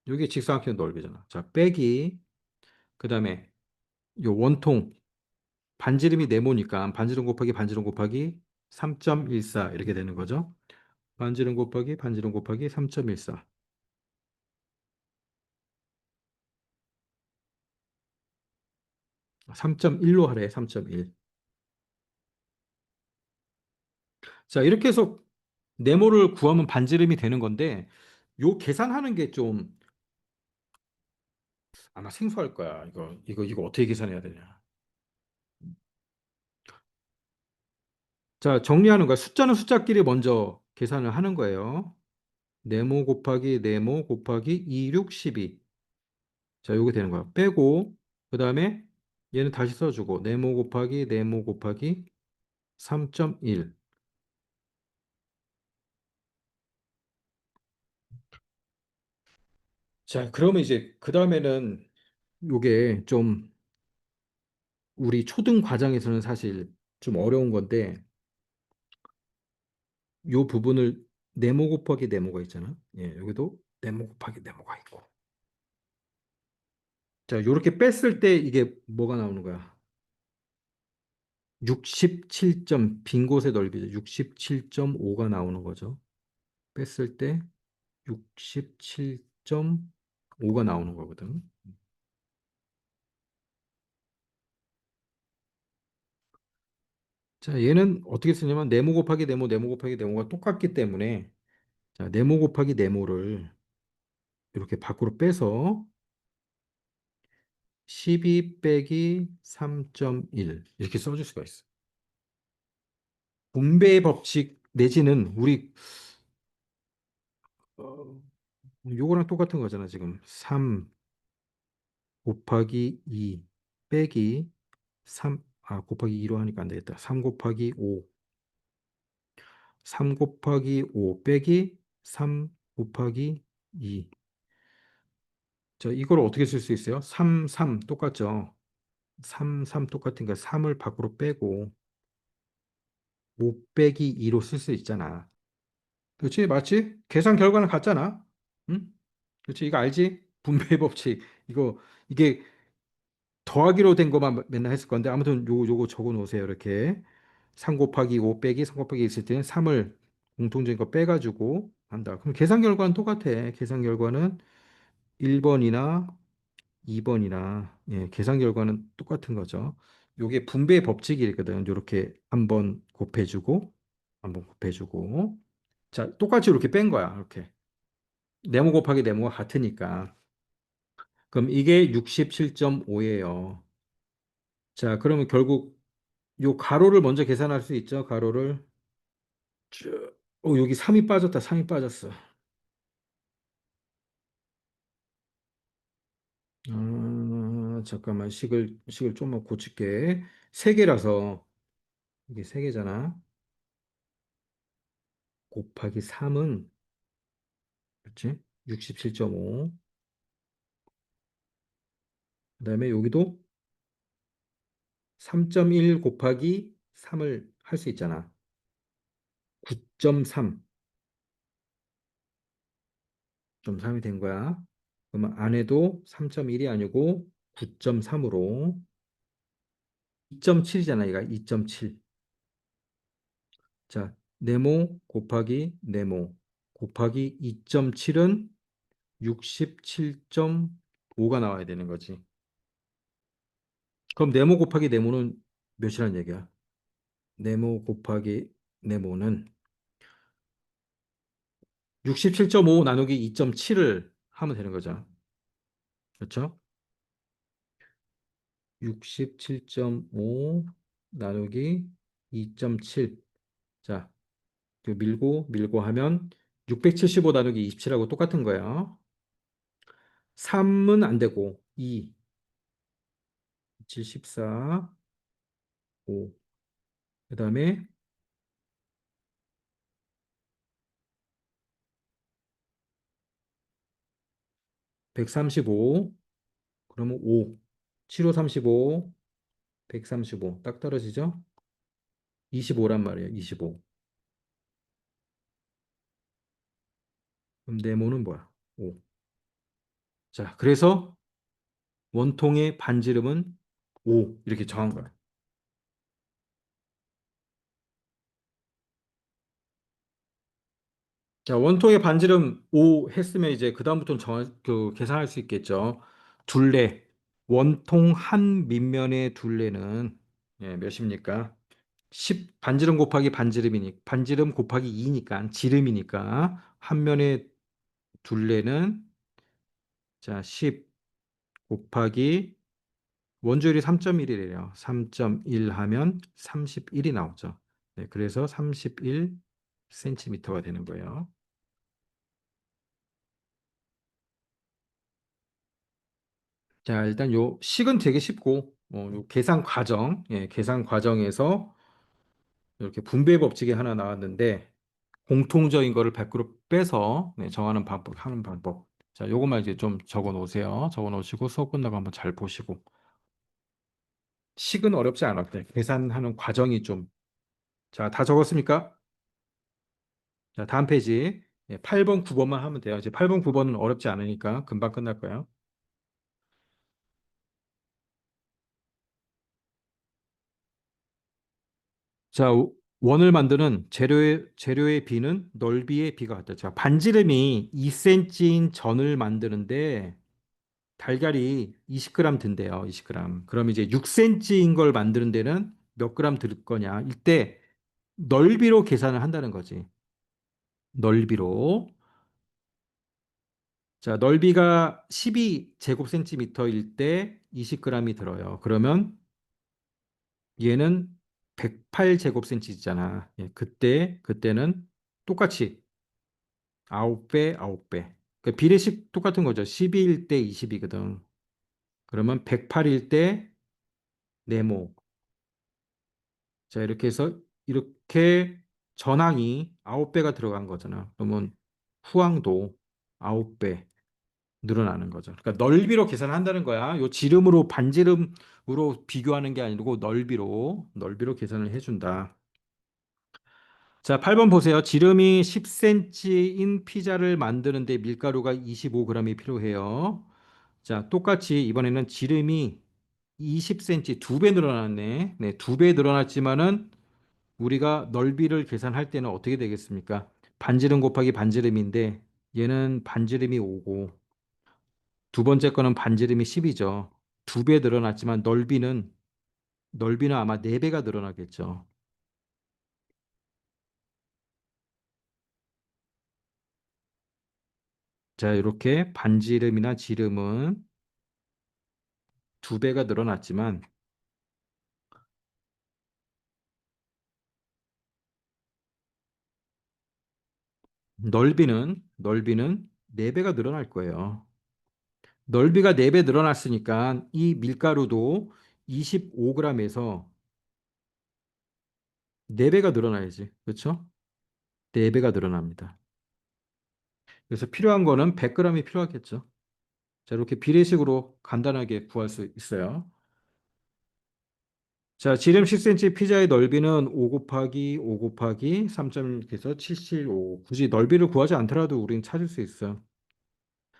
이게 직사각형 넓이잖아. 자, 빼기. 그다음에 요 원통 반지름이 네모니까 반지름 곱하기 반지름 곱하기 3.14 이렇게 되는 거죠. 반지름 곱하기 반지름 곱하기 3.14. 3.1로 하래. 3.1. 자, 이렇게 해서 네모를 구하면 반지름이 되는 건데 요 계산하는 게 좀 아마 생소할 거야. 이거 어떻게 계산해야 되냐. 자, 정리하는 거야. 숫자는 숫자끼리 먼저 계산을 하는 거예요. 네모 곱하기 네모 곱하기 2, 6, 12. 자, 요게 되는 거야. 빼고 그다음에 얘는 다시 써주고 네모 곱하기 네모 곱하기 3.1. 자, 그러면 이제 그다음에는 요게 좀 우리 초등 과정에서는 사실 좀 어려운 건데 요 부분을 네모 곱하기 네모가 있잖아. 예, 여기도 네모 곱하기 네모가 있고. 자, 요렇게 뺐을 때 이게 뭐가 나오는 거야? 67점 빈 곳의 넓이죠. 67.5가 나오는 거죠. 뺐을 때 67.5가 나오는 거거든. 자, 얘는 어떻게 쓰냐면 네모 곱하기 네모, 네모 곱하기 네모가 똑같기 때문에 자, 네모 곱하기 네모를 이렇게 밖으로 빼서 12 빼기 3.1 이렇게 써줄 수가 있어. 분배의 법칙 내지는 우리 어, 요거랑 똑같은 거잖아, 지금. 3 곱하기 2 빼기 3, 곱하기 2로 하니까 안 되겠다. 3 곱하기 5, 3 곱하기 5 빼기 3 곱하기 2. 자, 이걸 어떻게 쓸 수 있어요? 3, 3 똑같죠? 3, 3 똑같으니까 3을 밖으로 빼고 5 빼기 2로 쓸 수 있잖아. 그렇지? 맞지? 계산 결과는 같잖아. 응? 그렇지? 이거 알지? 분배의 법칙. 이게 더하기로 된 것만 맨날 했을 건데 아무튼 요거 적어 놓으세요. 이렇게 3 곱하기 5 빼기 3 곱하기 2 있을 때는 3을 공통적인 거 빼가지고 한다. 그럼 계산 결과는 똑같아. 계산 결과는 1번이나 2번이나 계산 결과는 똑같은 거죠. 요게 분배의 법칙이거든. 요렇게 한번 곱해주고 한번 곱해주고 자 똑같이 이렇게 뺀 거야. 이렇게 네모 곱하기 네모가 같으니까 그럼 이게 67.5예요. 자 그러면 결국 요 가로를 먼저 계산할 수 있죠. 가로를 쭉. 여기 3이 빠졌다. 3이 빠졌어. 잠깐만 식을 좀만 고칠게. 세 개라서 이게 세 개잖아. 곱하기 3은 그렇지? 67.5. 그다음에 여기도 3.1 곱하기 3을 할 수 있잖아. 9.3. 9.3이 된 거야. 그러면 안에도 3.1이 아니고 9.3으로 2.7이잖아. 얘가 2.7. 자, 네모 곱하기 네모 곱하기 2.7은 67.5가 나와야 되는 거지. 그럼 네모 곱하기 네모는 몇이란 얘기야? 네모 곱하기 네모는 67.5 나누기 2.7을 하면 되는 거죠. 그렇죠? 67.5 나누기 2.7. 자, 그 밀고 하면 675 나누기 27하고 똑같은 거예요. 3은 안 되고 2, 7, 14, 5. 그다음에 135. 그러면 5. 7, 5, 35. 135. 딱 떨어지죠? 25란 말이에요. 25. 그럼 네모는 뭐야? 5. 자, 그래서 원통의 반지름은 5. 이렇게 정한 거야. 자, 원통의 반지름 5 했으면 이제 그다음부터는 계산할 수 있겠죠. 둘레. 원통 한 밑면의 둘레는 몇입니까? 10 반지름 곱하기 반지름 곱하기 2니까 지름이니까 한 면의 둘레는 자, 10 곱하기 원주율이 3.1이래요. 3.1 하면 31이 나오죠. 네, 그래서 31cm가 되는 거예요. 자, 일단 요 식은 되게 쉽고, 요 계산 과정에서 이렇게 분배 법칙이 하나 나왔는데, 공통적인 거를 100% 빼서 정하는 하는 방법. 자, 요것만 이제 좀 적어 놓으세요. 적어 놓으시고 수업 끝나고 한번 잘 보시고. 식은 어렵지 않았대. 계산하는 과정이 좀. 자, 다 적었습니까? 자, 다음 페이지. 8번, 9번만 하면 돼요. 이제 8번, 9번은 어렵지 않으니까 금방 끝날 거예요. 자, 원을 만드는 재료의 비는 넓이의 비가 같다. 자, 반지름이 2cm인 전을 만드는데 달걀이 20g 든대요. 20g. 그럼 이제 6cm인 걸 만드는 데는 몇 그램 들 거냐? 이때 넓이로 계산을 한다는 거지. 넓이로. 자, 넓이가 12제곱센티미터일 때 20g이 들어요. 그러면 얘는 108제곱센티잖아. 예, 그때는 똑같이 9배, 9배. 그 비례식 똑같은 거죠. 12일 때 20이거든. 그러면 108일 때 네모. 자, 이렇게 해서 이렇게 전항이 9배가 들어간 거잖아. 그러면 후항도 9배 늘어나는 거죠. 그러니까 넓이로 계산한다는 거야. 요 지름으로 반지름으로 비교하는 게 아니고 넓이로 계산을 해준다. 자, 8번 보세요. 지름이 10cm인 피자를 만드는데 밀가루가 25g이 필요해요. 자, 똑같이 이번에는 지름이 20cm, 2배 늘어났네. 네, 2배 늘어났지만은 우리가 넓이를 계산할 때는 어떻게 되겠습니까? 반지름 곱하기 반지름인데 얘는 반지름이 5고 두 번째 거는 반지름이 10이죠. 2배 늘어났지만 넓이는 아마 4배가 늘어나겠죠. 자, 이렇게 반지름이나 지름은 2배가 늘어났지만 넓이는 4배가 늘어날 거예요. 넓이가 4배 늘어났으니까 이 밀가루도 25g에서 4배가 늘어나야지. 그렇죠? 4배가 늘어납니다. 그래서 필요한 거는 100g이 필요하겠죠. 자, 이렇게 비례식으로 간단하게 구할 수 있어요. 자, 지름 10cm 피자의 넓이는 5 곱하기 5 곱하기 3.1에서 775. 굳이 넓이를 구하지 않더라도 우린 찾을 수 있어요.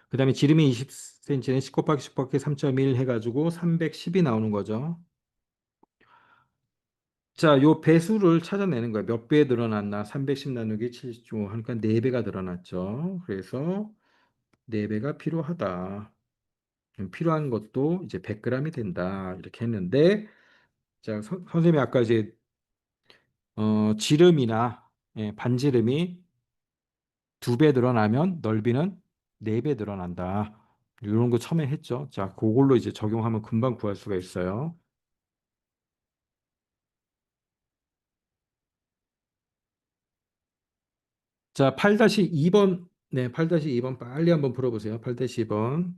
그 다음에 지름이 20cm는 10 곱하기 10 곱하기 3.1 해가지고 310이 나오는 거죠. 자, 요 배수를 찾아내는 거예요. 몇 배 늘어났나? 310 나누기 75 하니까 4배가 늘어났죠. 그래서 4배가 필요하다. 필요한 것도 이제 100g이 된다. 이렇게 했는데, 자, 선생님이 아까 이제, 지름이나, 예, 반지름이 2배 늘어나면 넓이는 4배 늘어난다. 이런 거 처음에 했죠. 자, 그걸로 이제 적용하면 금방 구할 수가 있어요. 자, 8-2번. 네, 8-2번 빨리 한번 풀어보세요. 8-2번.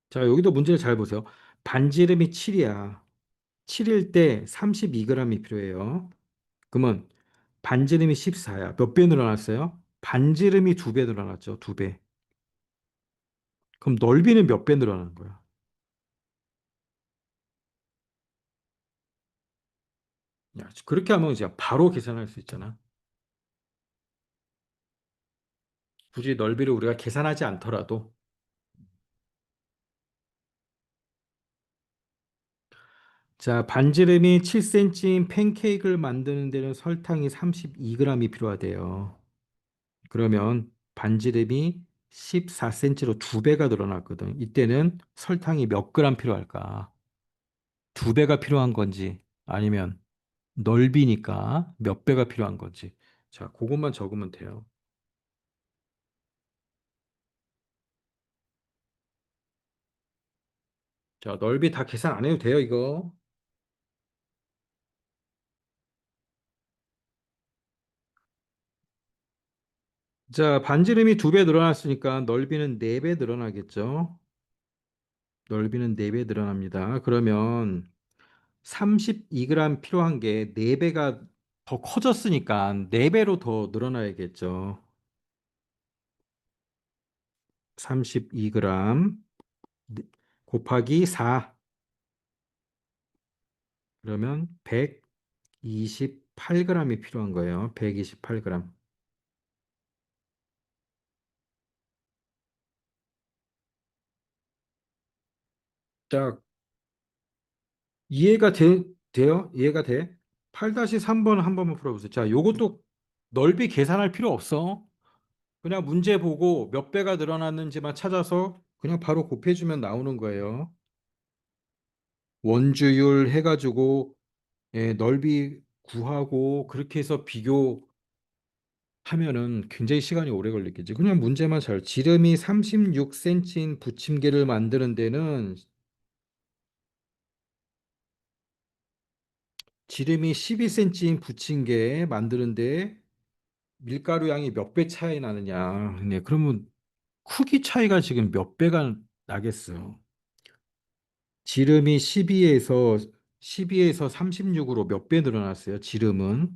자, 여기도 문제를 잘 보세요. 반지름이 7이야. 7일 때 32g이 필요해요. 그러면 반지름이 14야. 몇 배 늘어났어요? 반지름이 2배 늘어났죠. 2배. 그럼 넓이는 몇 배 늘어나는 거야? 야, 그렇게 하면 이제 바로 계산할 수 있잖아. 굳이 넓이를 우리가 계산하지 않더라도. 자, 반지름이 7cm인 팬케이크를 만드는 데는 설탕이 32g이 필요하대요. 그러면 반지름이 14cm로 2배가 늘어났거든. 이때는 설탕이 몇 그램 필요할까? 2배가 필요한 건지 아니면 넓이니까 몇 배가 필요한 건지. 자, 그것만 적으면 돼요. 자, 넓이 다 계산 안 해도 돼요, 이거. 자, 반지름이 2배 늘어났으니까 넓이는 4배 늘어나겠죠. 넓이는 4배 늘어납니다. 그러면 32g 필요한 게 4배가 더 커졌으니까 4배로 더 늘어나야겠죠. 32g 곱하기 4 그러면 128g이 필요한 거예요. 128g. 자, 이해가 돼요? 이해가 돼? 8-3번 한 번만 풀어보세요. 자, 요것도 넓이 계산할 필요 없어. 그냥 문제 보고 몇 배가 늘어났는지만 찾아서 그냥 바로 곱해주면 나오는 거예요. 원주율 해가지고 예, 넓이 구하고 그렇게 해서 비교하면은 굉장히 시간이 오래 걸리겠지. 그냥 문제만 잘. 지름이 36cm인 부침개를 만드는 데는 지름이 12cm인 부침개 만드는데 밀가루 양이 몇 배 차이 나느냐. 네, 그러면 크기 차이가 지금 몇 배가 나겠어요. 지름이 12에서 36으로 몇 배 늘어났어요. 지름은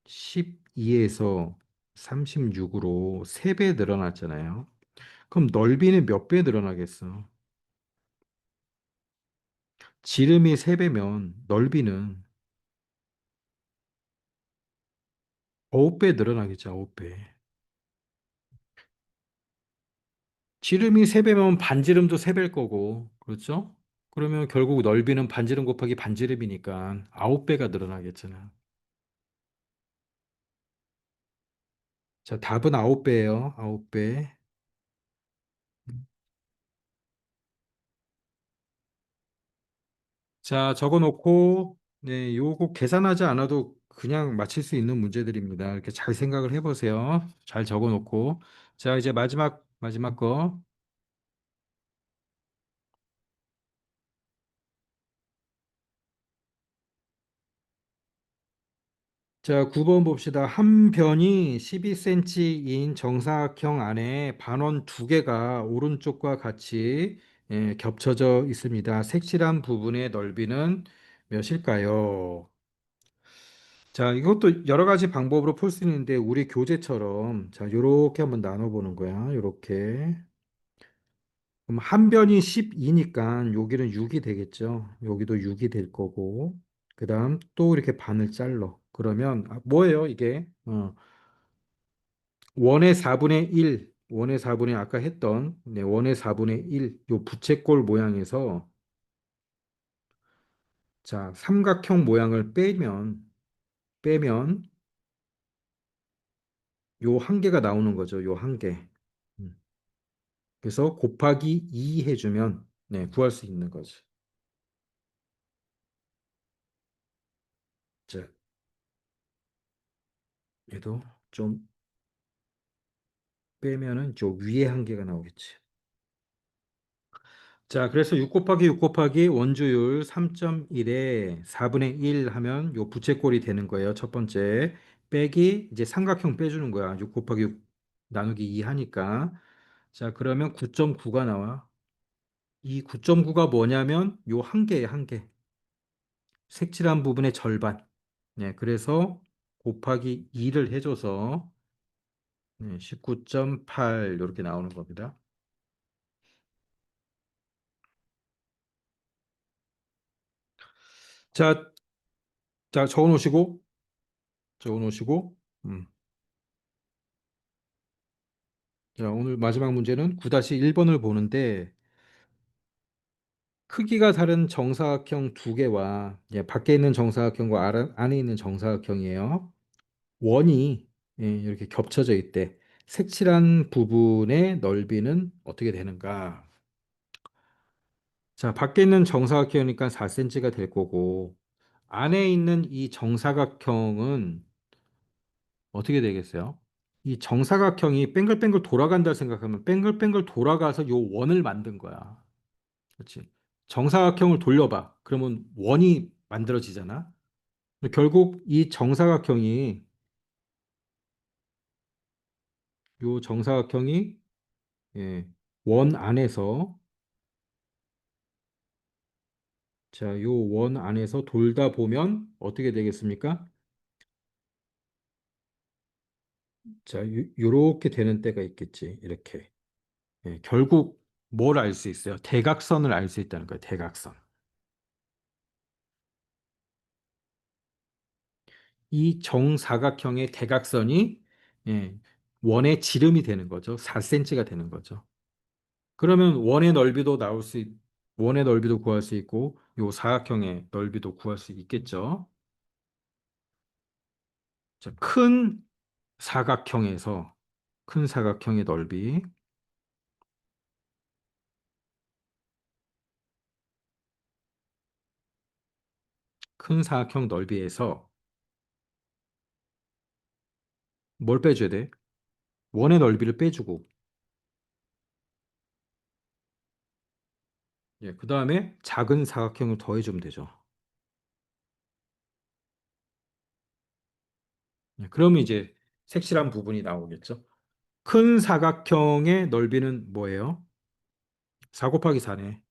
12에서 36으로 3배 늘어났잖아요. 그럼 넓이는 몇 배 늘어나겠어? 지름이 3배면 넓이는 9배 늘어나겠죠. 9배. 지름이 3배면 반지름도 3배일 거고, 그렇죠? 그러면 결국 넓이는 반지름 곱하기 반지름이니까 9배가 늘어나겠잖아. 자, 답은 9배예요. 9배. 자, 적어 놓고, 네, 요거 계산하지 않아도 그냥 맞힐 수 있는 문제들입니다. 이렇게 잘 생각을 해보세요. 잘 적어 놓고. 자, 이제 마지막 거. 자, 9번 봅시다. 한 변이 12cm인 정사각형 안에 반원 두 개가 오른쪽과 같이 겹쳐져 있습니다. 색칠한 부분의 넓이는 몇일까요? 자, 이것도 여러 가지 방법으로 풀 수 있는데 우리 교재처럼 자, 요렇게 한번 나눠보는 거야. 요렇게. 그럼 한 변이 12니까 여기는 6이 되겠죠. 여기도 6이 될 거고. 그다음 또 이렇게 반을 잘라. 그러면 뭐예요, 이게? 원의 4분의 1, 원의 4분의 아까 했던 원의 4분의 1, 요 부채꼴 모양에서 자, 삼각형 모양을 빼면 요 한 개가 나오는 거죠. 요 한 개. 음. 그래서 곱하기 2 해주면 네, 구할 수 있는 거지. 자, 얘도 좀 빼면은 저 위에 한 개가 나오겠지. 자, 그래서 6 곱하기 6 곱하기 원주율 3.1에 4분의 1 하면 요 부채꼴이 되는 거예요. 첫 번째. 빼기 이제 삼각형 빼주는 거야. 6 곱하기 6 나누기 2 하니까. 자, 그러면 9.9가 나와. 이 9.9가 뭐냐면 요 한 개에 한 개. 색칠한 부분의 절반. 네, 그래서 곱하기 2를 해줘서 네, 19.8 이렇게 나오는 겁니다. 자, 자, 적어 놓으시고, 음. 자, 오늘 마지막 문제는 9-1번을 보는데, 크기가 다른 정사각형 두 개와 밖에 있는 정사각형과 안에 있는 정사각형이에요. 원이 이렇게 겹쳐져 있대. 색칠한 부분의 넓이는 어떻게 되는가? 자, 밖에 있는 정사각형이니까 4cm가 될 거고, 안에 있는 이 정사각형은 어떻게 되겠어요? 이 정사각형이 뱅글뱅글 돌아간다 생각하면 뱅글뱅글 돌아가서 요 원을 만든 거야. 그렇지? 정사각형을 돌려봐. 그러면 원이 만들어지잖아. 결국 이 정사각형이 요 정사각형이 예, 원 안에서 자, 요 원 안에서 돌다 보면 어떻게 되겠습니까? 자, 요렇게 되는 때가 있겠지. 이렇게. 예, 결국 뭘 알 수 있어요? 대각선을 알 수 있다는 거예요. 대각선. 이 정사각형의 대각선이 예, 원의 지름이 되는 거죠. 4cm가 되는 거죠. 그러면 원의 넓이도 나올 수 원의 넓이도 구할 수 있고 요 사각형의 넓이도 구할 수 있겠죠. 자, 사각형에서 큰 사각형의 넓이, 큰 사각형 넓이에서 뭘 빼줘야 돼? 원의 넓이를 빼주고, 예, 그 다음에 작은 사각형을 더해주면 되죠. 예, 그러면 이제 색칠한 부분이 나오겠죠. 큰 사각형의 넓이는 뭐예요? 4 곱하기 4네.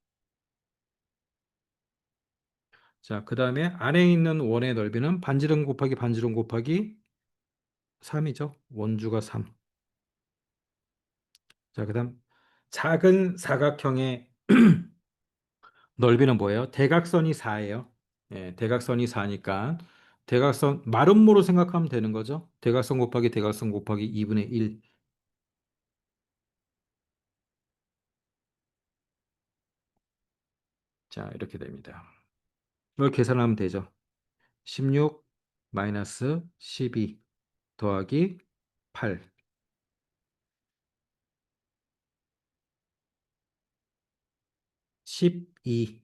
자, 그 다음에 안에 있는 원의 넓이는 반지름 곱하기 반지름 곱하기 3이죠. 원주가 3. 자, 그 다음 작은 사각형의 넓이는 뭐예요? 대각선이 4예요. 예, 대각선이 4니까 대각선 마름모로 생각하면 되는 거죠. 대각선 곱하기 대각선 곱하기 2분의 1. 자, 이렇게 됩니다. 이걸 계산하면 되죠. 16 마이너스 12 더하기 8. 12.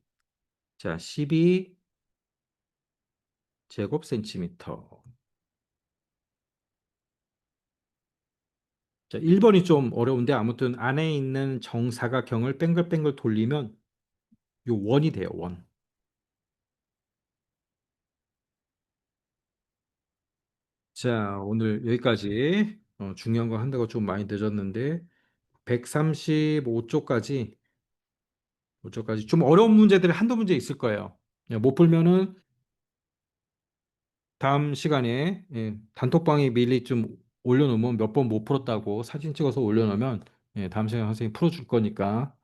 자, 12 제곱 센티미터. 자, 1번이 좀 어려운데 아무튼 안에 있는 정사각형을 뱅글뱅글 돌리면 요 원이 돼요, 원. 자, 오늘 여기까지 중요한 거 한다고 좀 많이 늦었는데 135쪽까지 쪽까지 좀 어려운 문제들이 한두 문제 있을 거예요. 예, 못 풀면은 다음 시간에 단톡방에 미리 좀 올려놓으면 몇 번 못 풀었다고 사진 찍어서 올려놓으면 다음 시간에 선생님 풀어줄 거니까